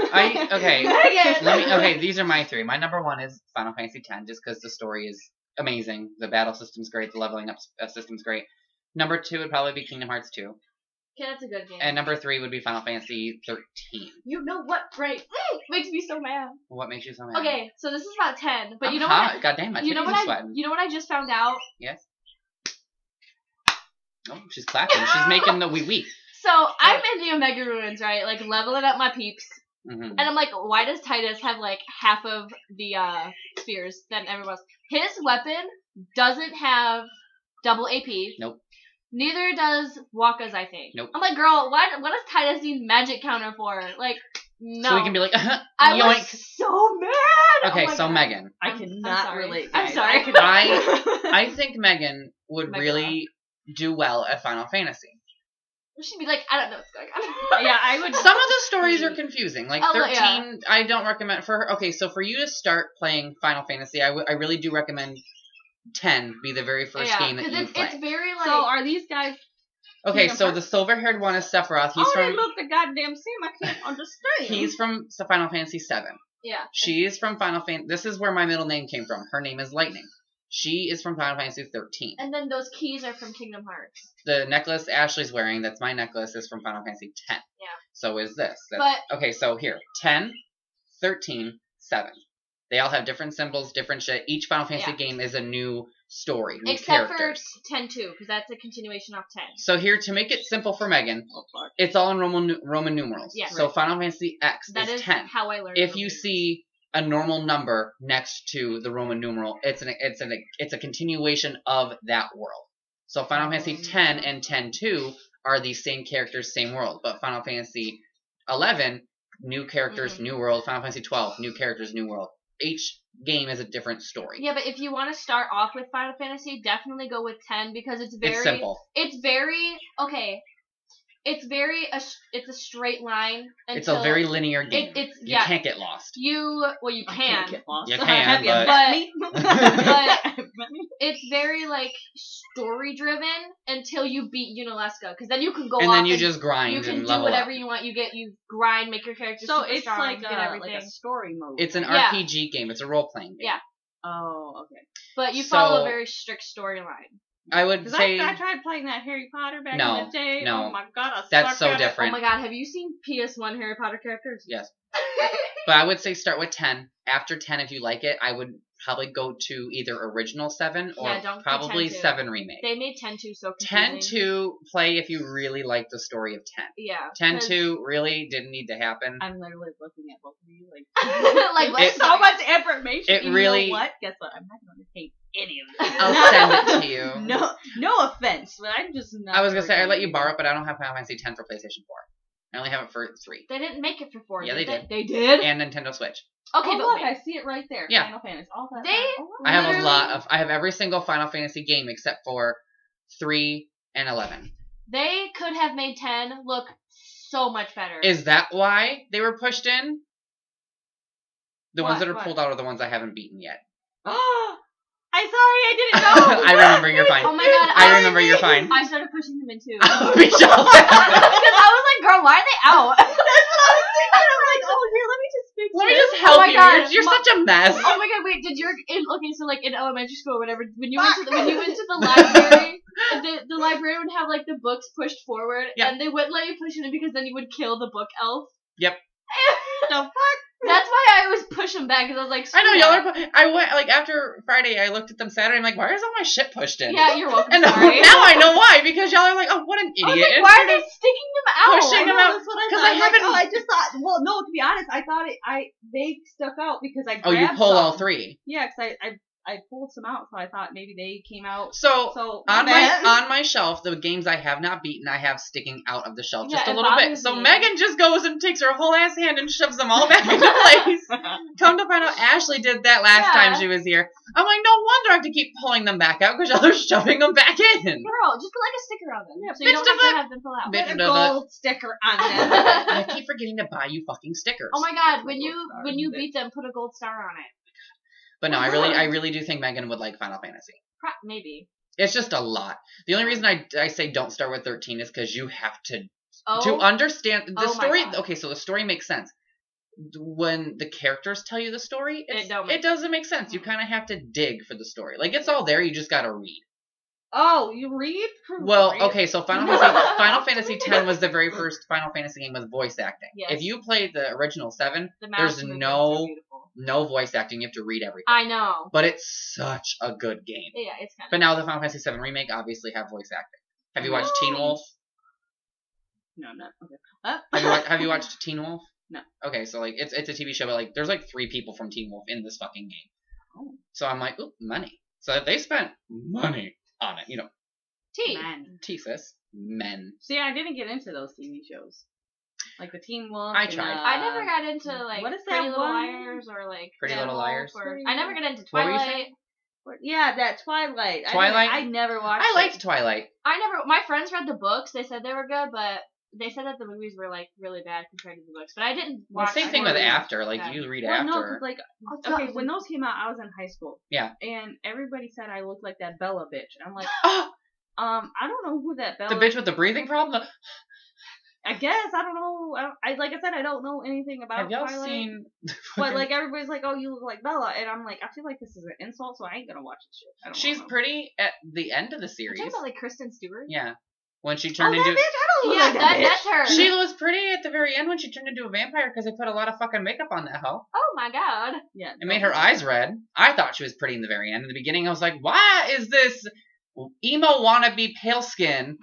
Okay, these are my 3. My number 1 is Final Fantasy X, just because the story is amazing, the battle system's great, the leveling up system's great. Number 2 would probably be Kingdom Hearts 2. Okay, that's a good game. And number 3 would be Final Fantasy 13. You know what? Right. Makes me so mad. What makes you so mad? Okay, so this is about 10, but I'm you know hot. what? God damn, my titties are sweating. You know what I just found out? Yes. Oh, she's clapping. She's making the wee-wee. So, I'm in the Omega Ruins, right? Like, leveling up my peeps. Mm-hmm. And I'm like, why does Titus have, like, half of the spears than everyone else? His weapon doesn't have double AP. Nope. Neither does Waka's, I think. Nope. I'm like, girl, what does Titus need magic counter for? Like, no. So we can be like, I was so mad! Okay, so God. Megan. I cannot relate, guys. I'm sorry. I think Megan would really do well at Final Fantasy. She'd be like, I don't know what's going on. Yeah, I would. Some of the stories are confusing. Like 13, I don't recommend for her. Okay, so for you to start playing Final Fantasy, I really do recommend 10 be the very first game that you play. It's very like. So are these guys? Okay, so the silver-haired one is Sephiroth. They look the goddamn same. I can't understand. He's from Final Fantasy 7. Yeah. She is from Final Fantasy. This is where my middle name came from. Her name is Lightning. She is from Final Fantasy 13. And then those keys are from Kingdom Hearts. The necklace Ashley's wearing, that's my necklace, is from Final Fantasy 10. Yeah. So is this. Okay, so here. 10, 13, 7. They all have different symbols, different shit. Each Final Fantasy game is a new story, new characters. Except for 10-2, because that's a continuation of 10. So here, to make it simple for Megan, it's all in Roman numerals. Yeah. So Final Fantasy X is 10. How I learned. If you see a normal number next to the Roman numeral, it's a continuation of that world. So Final Fantasy 10 and 10-2 are the same characters, same world. But Final Fantasy 11, new characters, new world. Final Fantasy 12, new characters, new world. Each game is a different story. Yeah, but if you want to start off with Final Fantasy, definitely go with 10 because it's simple. It's very okay. It's a straight line. It's a very linear game. You can't get lost. You can. Can't get lost. You can, but it's very like story driven until you beat Unalesca, because then you can go. And then you just grind. You can do whatever you want. You grind, make your character super it's strong, like get everything. Like a story mode. It's an RPG game. It's a role playing game. Yeah. Oh, okay. But you follow a very strict storyline. I would say... I tried playing that Harry Potter back in the day. No. Oh my god, that's so different. Oh my god, have you seen PS1 Harry Potter characters? Yes. But I would say start with 10. After 10, if you like it, I would probably go to either original 7 or probably 7 remake. They made 10-2 so confusing. 10-2 play if you really like the story of 10. Yeah. 10-2 really didn't need to happen. I'm literally looking at both of you like like so much information. It really. You know what? Guess what? I'm not going to take any of this. I'll send it to you. No offense, but I'm just not. I was gonna say I'd let you borrow it, but I don't have Final Fantasy 10 for PlayStation 4. I only have it for 3. They didn't make it for 4. Yeah, they did. They did. And Nintendo Switch. Okay, but look, I see it right there. Yeah. Final Fantasy. All that. I have a lot of. I have every single Final Fantasy game except for 3 and 11. They could have made 10 look so much better. Is that why they were pushed in? The ones that are pulled out are the ones I haven't beaten yet. I'm sorry, I didn't know. I remember you're fine. Oh my god, I remember you're fine. I started pushing them in too. Because I was like, girl, why are they out? That's what I was thinking. I'm like, oh, here, let me just fix Let me just help you. God. You're such a mess. Oh my god, wait, okay, so like in elementary school or whatever, when you went to the library, the librarian would have like the books pushed forward, and they wouldn't let you push it in because then you would kill the book elf. Yep. The fuck? That's why I always push them back, because I was like, I know, y'all are... I went, like, after Friday, I looked at them Saturday, I'm like, why is all my shit pushed in? Yeah, you're welcome, and sorry. Now I know why, because y'all are like, oh, what an idiot. I was like, why are they sticking them out? Pushing them out. That's what I thought. I just thought, well, no, to be honest, I thought they stuck out because I grabbed Oh, you pull some. all 3. Yeah, because I pulled some out, so I thought maybe they came out. So on my shelf, the games I have not beaten, I have sticking out of the shelf just a little bit. So Megan just goes and takes her whole ass hand and shoves them all back into place. Come to find out, Ashley did that last time she was here. I'm like, no wonder I have to keep pulling them back out because y'all are shoving them back in. Girl, just put like a sticker on them, so you don't have to have them pull out. Put a gold sticker on them. I keep forgetting to buy you fucking stickers. Oh my god, when you beat them, put a gold star on it. But no, I really do think Megan would like Final Fantasy. Maybe. It's just a lot. The only reason I say don't start with 13 is because you have to understand the story. Okay, so the story makes sense. When the characters tell you the story, it doesn't make sense. You kind of have to dig for the story. Like, it's all there, you just gotta read. Oh, you read? Well, okay, so Final Fantasy X was the very first Final Fantasy game with voice acting. Yes. If you played the original 7, there's no voice acting. You have to read everything. I know. But it's such a good game. Yeah, it's kind of. But now the Final Fantasy 7 remake obviously have voice acting. Have you watched Teen Wolf? No, not okay. Have you watched Teen Wolf? No. Okay, so like it's a TV show, but like there's like 3 people from Teen Wolf in this fucking game. Oh. So I'm like, ooh, money. So they spent money on it, you know. Sis. Men. See, I didn't get into those TV shows. Like the Teen Wolf. I tried. I never got into like what is Pretty that Little one? Liars or like Pretty Little Liars. I never got into Twilight. Yeah, that Twilight. I never watched. I liked Twilight. My friends read the books. They said they were good, but they said that the movies were like really bad compared to the books. But I didn't watch. Same thing with After. Like you read After. No, like okay, when those came out, I was in high school. Yeah. And everybody said I looked like that Bella bitch. I'm like, I don't know who that Bella. The bitch with the breathing problem. I guess I don't know. Like I said, I don't know anything about. Have y'all Twilight, seen? But like everybody's like, oh, you look like Bella, and I'm like, I feel like this is an insult, so I ain't gonna watch this shit. She's pretty at the end of the series. You're talking about like Kristen Stewart? Yeah. When she turned into. That bitch? I don't look like that bitch. That's her. She was pretty at the very end when she turned into a vampire because they put a lot of fucking makeup on that hoe. Oh my god. Yeah. It made her eyes red. I thought she was pretty in the very end. In the beginning, I was like, why is this emo wannabe pale skin?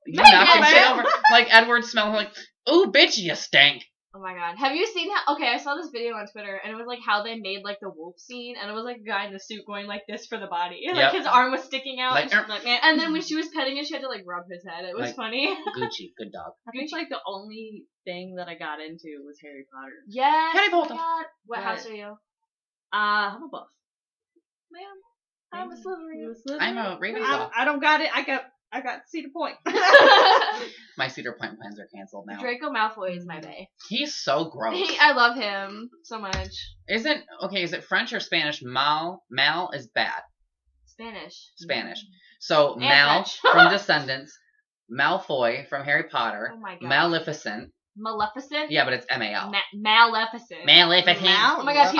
You knocking shit over. Like Edward smelled like, ooh, bitch, you stink. Oh my god. Have you seen how... Okay, I saw this video on Twitter, and it was like how they made like the wolf scene, and it was like a guy in the suit going like this for the body. Like his arm was sticking out. Like, and then when she was petting it, she had to like rub his head. It was like, funny. Gucci, good dog. I think like the only thing that I got into was Harry Potter. Yes. Harry Potter. What house are you? Hufflepuff. Man, I'm a Slytherin. I'm a Ravenclaw. I don't got it. I got Cedar Point. My Cedar Point plans are canceled now. Draco Malfoy is my bae. He's so gross. I love him so much. Is it French or Spanish? Mal is bad. Spanish. So and Mal French. from Descendants, Malfoy from Harry Potter, oh my God. Maleficent Maleficent? Yeah, but it's M-A-L. Maleficent. Maleficent. Oh my god,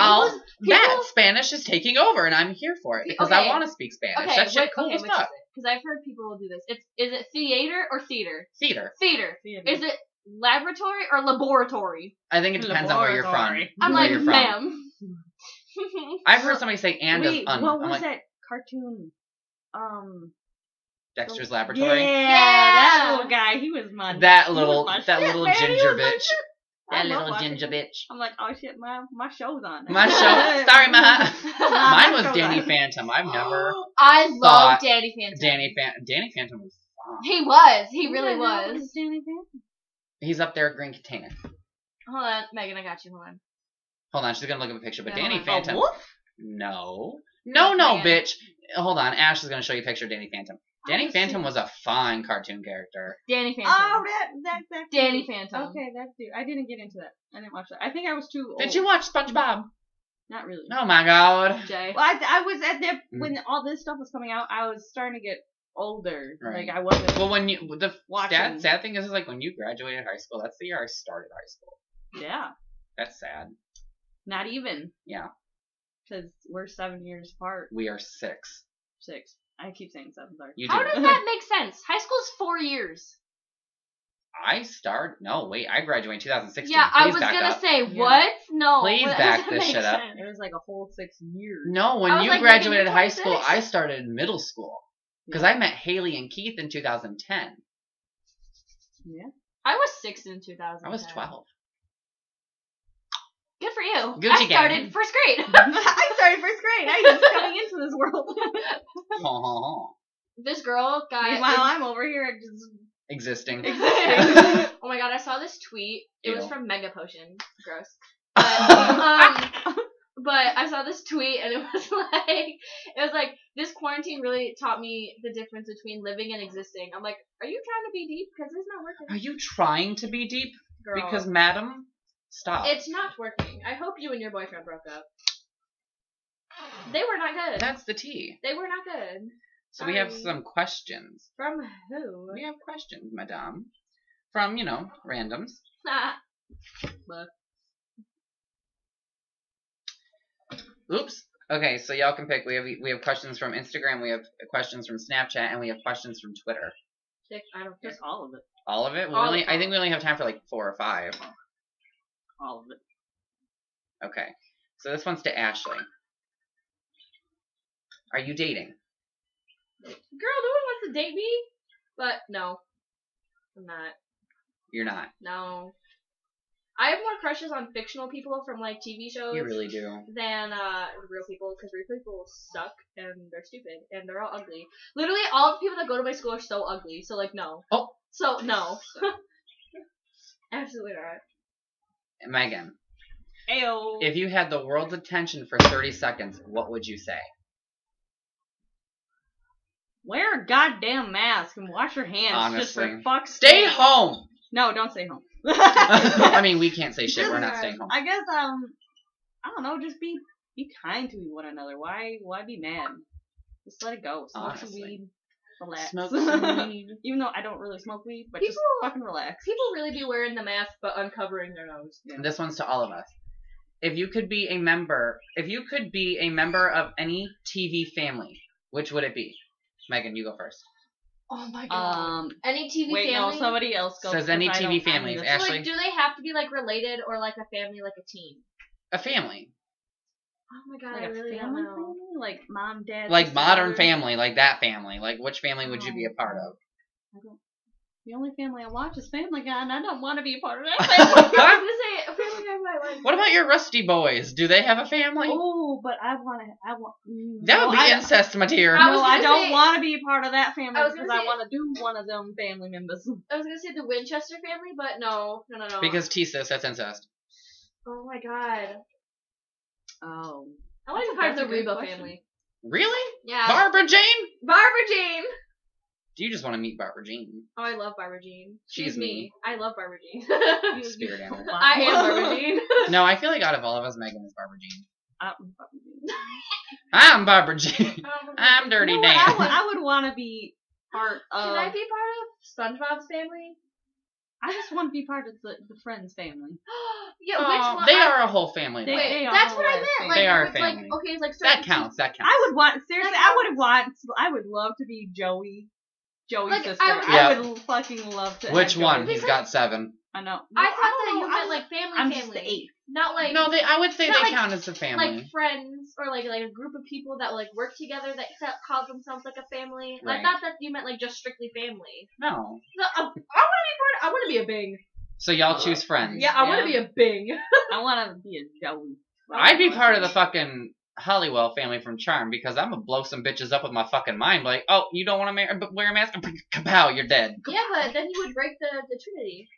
That Spanish is taking over, and I'm here for it because I want to speak Spanish. Okay, that shit cool as fuck. Because I've heard people will do this. Is it theater or theater? Theater. Is it laboratory or laboratory? I think it depends on where you're from. I'm like, ma'am. I've heard somebody say and Wait, as un. what was that cartoon? Dexter's Laboratory. Yeah, that little guy. He was my that little man, ginger bitch. That little ginger bitch. I'm like, oh shit, my show's on. My show. Sorry, mine was Danny Phantom. I've never. I love Danny Phantom. Danny Phantom was fun. He was. He really was. Danny Phantom. He's up there at Green Container. Hold on, Megan, I got you. Hold on, she's gonna look at a picture. But Danny Phantom. No, bitch. Hold on, Ash is gonna show you a picture of Danny Phantom. Danny Phantom was a fine cartoon character. Danny Phantom. Oh, that Danny Phantom. Okay, that dude. I didn't get into that. I didn't watch that. I think I was too old. Did you watch SpongeBob? Not really. Oh my god. Jay. Well, I was at the when all this stuff was coming out. I was starting to get older. Right. Like I wasn't. Well, when you the watching. sad thing is like when you graduated high school, that's the year I started high school. Yeah. That's sad. Not even. Yeah. Because we're 7 years apart. We are 6. 6. I keep saying 7. Sorry. How does that make sense? High school's 4 years. No, wait. I graduated in 2016. Yeah, I was gonna say what? No. Please back this shit up. It was like a whole 6 years. No, when you graduated high school, I started in middle school because I met Haley and Keith in 2010. Yeah. I was 6 in 2010. I was 12. Good for you. Gucci I started first grade. I started first grade. I was coming into this world. This girl got. Meanwhile, I'm over here just existing. Oh my god, I saw this tweet. It was from Mega Potion. Gross. But I saw this tweet and it was like this quarantine really taught me the difference between living and existing. I'm like, are you trying to be deep? Because it's not working. Are you trying to be deep? Girl. Because madam. Stop. It's not working. I hope you and your boyfriend broke up. They were not good. That's the tea. They were not good. So we have some questions. From who? We have questions, madame. From, randoms. Oops. Okay, so y'all can pick. We have questions from Instagram, we have questions from Snapchat, and we have questions from Twitter. I don't care. Just all of it. All of it? I think we only have time for like 4 or 5. All of it. Okay. So this one's to Ashley. Are you dating? Girl, no one wants to date me. But no. I'm not. You're not? No. I have more crushes on fictional people from like TV shows. You really do. Than real people, because real people suck and they're stupid and they're all ugly. Literally, all the people that go to my school are so ugly. So like, no. Oh. So no. Absolutely not. Megan. Ayo. If you had the world's attention for 30 seconds, what would you say? Wear a goddamn mask and wash your hands. Honestly. Just for fuck's sake. Stay sake. home! No, don't stay home. I mean, we can't say shit. We're not staying home. I guess, I don't know. Just be kind to one another. Why be mad? Just let it go. Smoke some weed. Relax. Smoke some weed. Even though I don't really smoke weed, but just fucking relax. People really be wearing the mask but uncovering their nose. Yeah. This one's to all of us. If you could be a member of any TV family, which would it be? Megan, you go first. Oh my god. Any TV family? Wait, no, somebody else goes. Says any TV families. Ashley? So, like, do they have to be like related or like a family, like a team? A family. Oh my god, like I really don't know. Family? Like mom, dad. Like modern brother? family, like that family. Like which family would you be a part of? The only family I watch is Family Guy, and I don't want to be a part of that family. I was gonna say a Family Guy I like. What about your Rusty Boys? Do they have a family? Oh, but I want. That would be incest material. I don't want to be a part of that family because I want to do one of them family members. I was gonna say the Winchester family, but no. Because T-sis, that's incest. Oh my god. Oh. I want to be part of the Reba family. Really? Yeah. Barbara Jane? Barbara Jane! Do you just want to meet Barbara Jean? Oh, I love Barbara Jean. She's me. I love Barbara Jean. Spirit animal. I am Barbara Jean. No, I feel like out of all of us, Megan is Barbara Jean. I'm I'm Barbara Barbara Jean. Jean. I'm Dirty Dan. I would want to be part of... Can I be part of SpongeBob's family? I just want to be part of the Friends family. Yeah, which one? They are a whole family. Wait, that's what I meant. Like, they are a it's family. Like, okay, it's like that counts. That counts. I would want seriously. I would love to be Joey's sister. I would fucking love to. Which one? He's got 7. I know. I thought that you meant like family. I'm just the 8th. Not like no. I would say they like, count as a family. Like friends or like a group of people that like work together that call themselves like a family. Right. I thought that you meant like just strictly family. No. I want to be part. I want to be a Bing. So y'all choose Friends. Yeah, I want to be a Bing. I want to be a Joey. I'd be part of the fucking Hollywell family from Charm because I'm gonna blow some bitches up with my fucking mind. Like, oh, you don't want to wear a mask? Kapow, you're dead. Yeah, but then you would break the Trinity.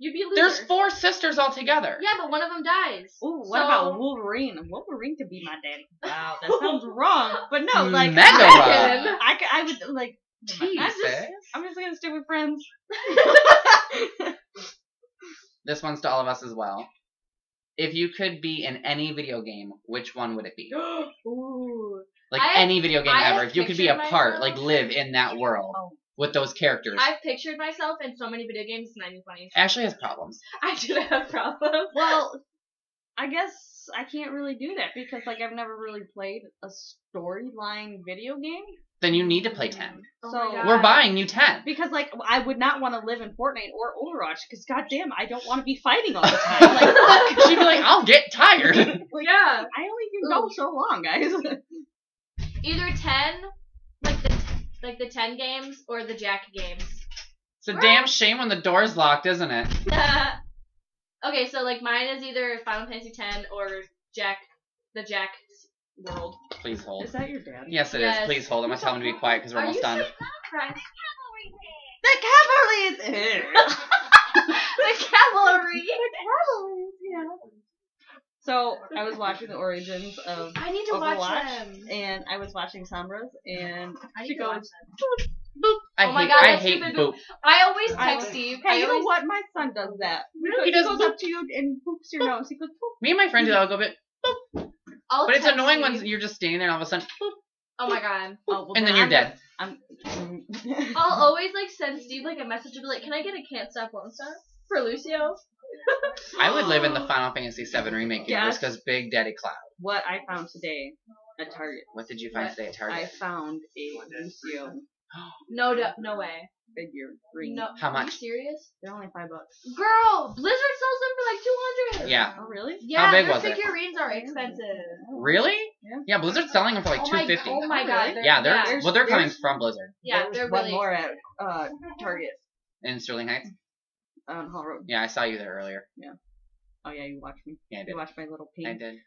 You'd be a loser. There's 4 sisters altogether. Yeah, but one of them dies. Ooh, what about Wolverine? Wolverine could be my daddy. Wow, that sounds wrong. But no, like Mega I would like. Jesus. I'm just gonna stick with Friends. This one's to all of us as well. If you could be in any video game, which one would it be? Ooh. Like any video game ever. If you could be a part, like live in that world with those characters. I've pictured myself in so many video games, it's not even funny. Ashley has problems. I do have problems. Well, I guess I can't really do that because like I've never really played a storyline video game. Then you need to play 10. So we're buying you 10. Because like I would not want to live in Fortnite or Overwatch because goddamn I don't want to be fighting all the time. Like she'd be like, I'll get tired. Yeah, I only can go so long, guys. Either 10, like the 10 games or the Jack games. It's a damn shame when the door's locked, isn't it? Okay, so like mine is either Final Fantasy 10 or the Jack world. Please hold. Is that your dad? Yes, it is. Please hold. I'm gonna tell him to be quiet because we're almost done. The cavalry is here. The cavalry. Yeah. So I was watching the origins of I need to Overwatch, watch them. And I was watching Sambra's, and she goes, boop. I hate boop. I always text Steve. Hey, you know what? My son does that. Really? He goes up to you and poops your nose. He goes, boop. Me and my friend do that. I'll go bit boop. But it's annoying when you're just standing there and all of a sudden, boop. Oh my god. And then you're dead. I'll always like send Steve like a message and be like, can I get a Can't Stop Won't Stop for Lucio? I would live in the Final Fantasy VII Remake universe because Big Daddy Cloud. What I found today at Target. What did you find today at Target? I found a Lucio. No way. Figure ring. No. How much? Are you serious? They're only $5. Girl, Blizzard sells them for like $200. Yeah. Oh really? Yeah. How big their was it? figurines are expensive. Really? Yeah. Yeah, Blizzard's selling them for like $250. Oh my god. Yeah, they're coming from Blizzard. Yeah, they're really. One more at Target. In Sterling Heights. On Hall Road. Yeah, I saw you there earlier. Yeah. Oh yeah, you watched me. Yeah, I did. You watched my little peek. I did.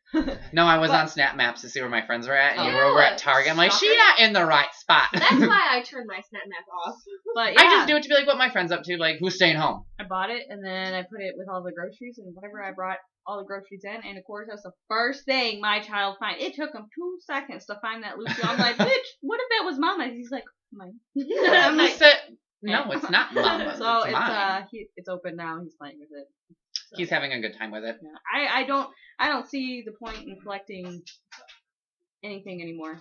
No, I was on Snap Maps to see where my friends were at, and you were over at Target. I'm like, Stalker. she not in the right spot. That's why I turned my Snap Map off. But yeah, I just do it to be like, what my friends up to, like, who's staying home? I bought it, and then I put it with all the groceries, and whenever I brought all the groceries in, and of course that's the first thing my child found. It took him 2 seconds to find that Lucio. I'm like, bitch, what if that was Mama? He's like, mine. I'm like, no, it's not Mama. So it's mine. It's open now. He's playing with it. So. He's having a good time with it. Yeah. I don't see the point in collecting anything anymore.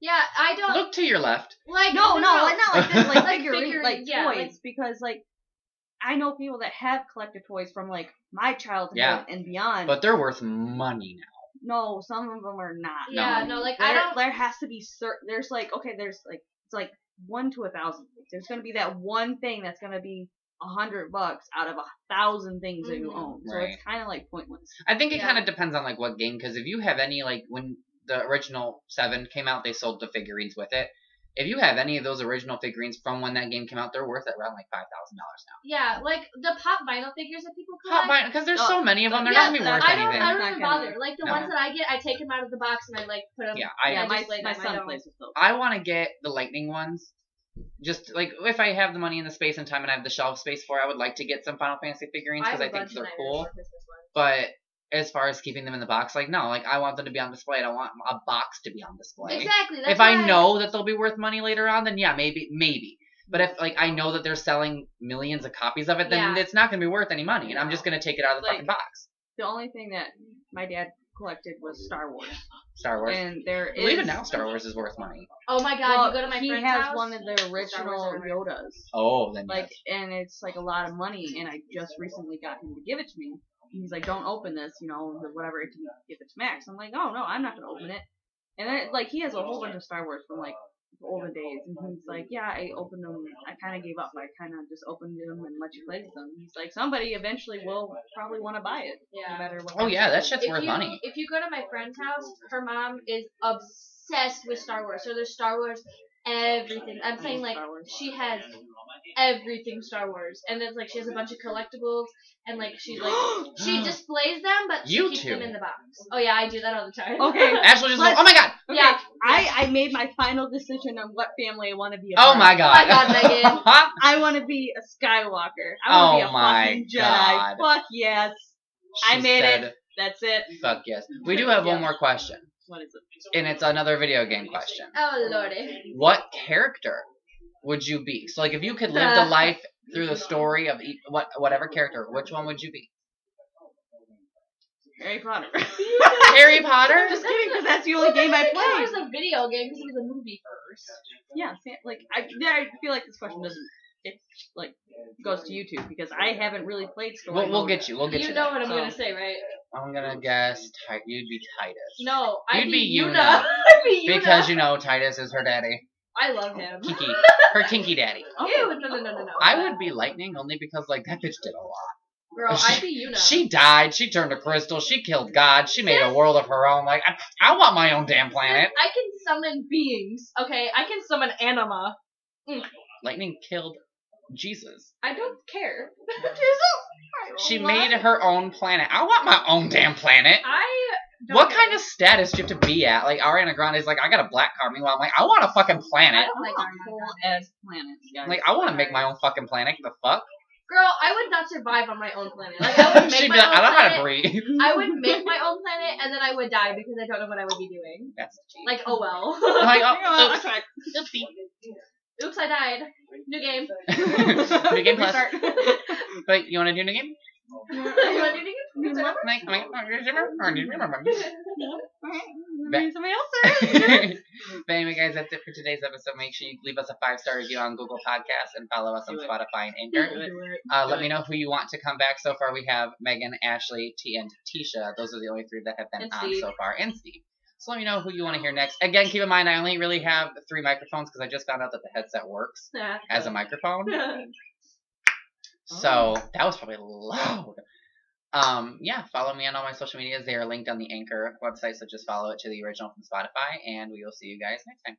Yeah, I don't. Look to your left. Like not like this, like figurines, like yeah, toys, like, because like I know people that have collected toys from like my childhood and beyond. But they're worth money now. No, some of them are not. Yeah, no, like there has to be certain. There's like there's like it's like 1 to 1,000. There's gonna be that one thing that's gonna be $100 out of 1,000 things that you own. So it's kind of like pointless. I think it kind of depends on like what game, because if you have any, like when the original 7 came out, they sold the figurines with it. If you have any of those original figurines from when that game came out, they're worth around like $5,000 now. Yeah, like the pop vinyl figures that people collect. Because there's so many of them, they're not gonna be worth anything. I don't even bother. Like the ones that I get, I take them out of the box and I like put them. Yeah, my son plays with those. I want to get the lightning ones. Just like if I have the money and the space and time and I have the shelf space for it, I would like to get some Final Fantasy figurines because I think they're cool. But as far as keeping them in the box, like no, like I want them to be on display. I don't want a box to be on display. Exactly. If I know that they'll be worth money later on, then yeah, maybe. But if like I know that they're selling millions of copies of it, then it's not going to be worth any money, and I'm just going to take it out of the fucking box. The only thing that my dad collected was Star Wars. Star Wars. And there is... Well, even now Star Wars is worth money. Oh my god, well, you go to my friend's house? He has one of the original Yodas. Oh, then like, yes. And it's like a lot of money, and I just recently got him to give it to me. And he's like, don't open this, you know, whatever, to give it to Max. I'm like, oh, no, I'm not going to open it. And then, like, he has a whole bunch of Star Wars from, like, the olden days. And he's like, yeah, I opened them. I kind of gave up. I kind of just opened them and let you play with them. He's like, somebody eventually will probably want to buy it. Yeah. No matter what. Oh, yeah, that shit's worth money. If you go to my friend's house, her mom is obsessed with Star Wars. So there's Star Wars everything. I'm saying, like, she has everything Star Wars. And it's like she has a bunch of collectibles. And, like, she displays them, but she keeps them in the box. Oh, yeah, I do that all the time. Okay. Ashley just like, oh, my God. Okay. Yeah. I made my final decision on what family I want to be a part of. Oh, my God. Oh, my God, Megan. I want to be a Skywalker. I want to be a fucking Jedi. Fuck yes. I made it. That's it. Fuck yes. We do have one more question. What is it? And it's another video game question. Oh, lordy. What character would you be? So, like, if you could live the life through the story of whatever character, which one would you be? Harry Potter. Harry Potter? Just kidding, because that's the only game I played. It was a video game because it was a movie first. Yeah, like I feel like this question doesn't. It like goes to you two because I haven't really played story. We'll get you. We'll get you. You know what I'm gonna say, right? I'm gonna guess you'd be Titus. No, I'd be Yuna. I'd be Yuna. Because you know Titus is her daddy. I love him. Kiki, her kinky daddy. Ew, no. I would be Lightning only because like that bitch did a lot. Girl, I'd be Yuna. She died. She turned to crystal. She killed God. She made a world of her own. Like I want my own damn planet. I can summon beings. Okay, I can summon anima. Lightning killed Jesus. I don't care. She made her own planet. I want my own damn planet. What kind of status do you have to be at? Like Ariana Grande is like, I got a black card. Meanwhile, I'm like, I want a fucking planet. I don't like whole as planets. Guys. Like I want to make my own fucking planet. The fuck? Girl, I would not survive on my own planet. Like I would make my own I don't know how planet. to breathe. I would make my own planet and then I would die because I don't know what I would be doing. That's cheap. Like, oh well. Like, oops. Oopsie. Oops, I died. New game. New game plus. But you want to do new game? You want to do new game? But anyway, guys, that's it for today's episode. Make sure you leave us a 5-star review on Google Podcasts and follow us on Spotify and Anchor. Let me know who you want to come back. So far, we have Megan, Ashley, T, and Tisha. Those are the only 3 that have been on so far. And Steve. So let me know who you want to hear next. Again, keep in mind, I only really have 3 microphones because I just found out that the headset works as a microphone. So that was probably loud. Yeah, follow me on all my social medias. They are linked on the Anchor website, so just follow it to the original from Spotify, and we will see you guys next time.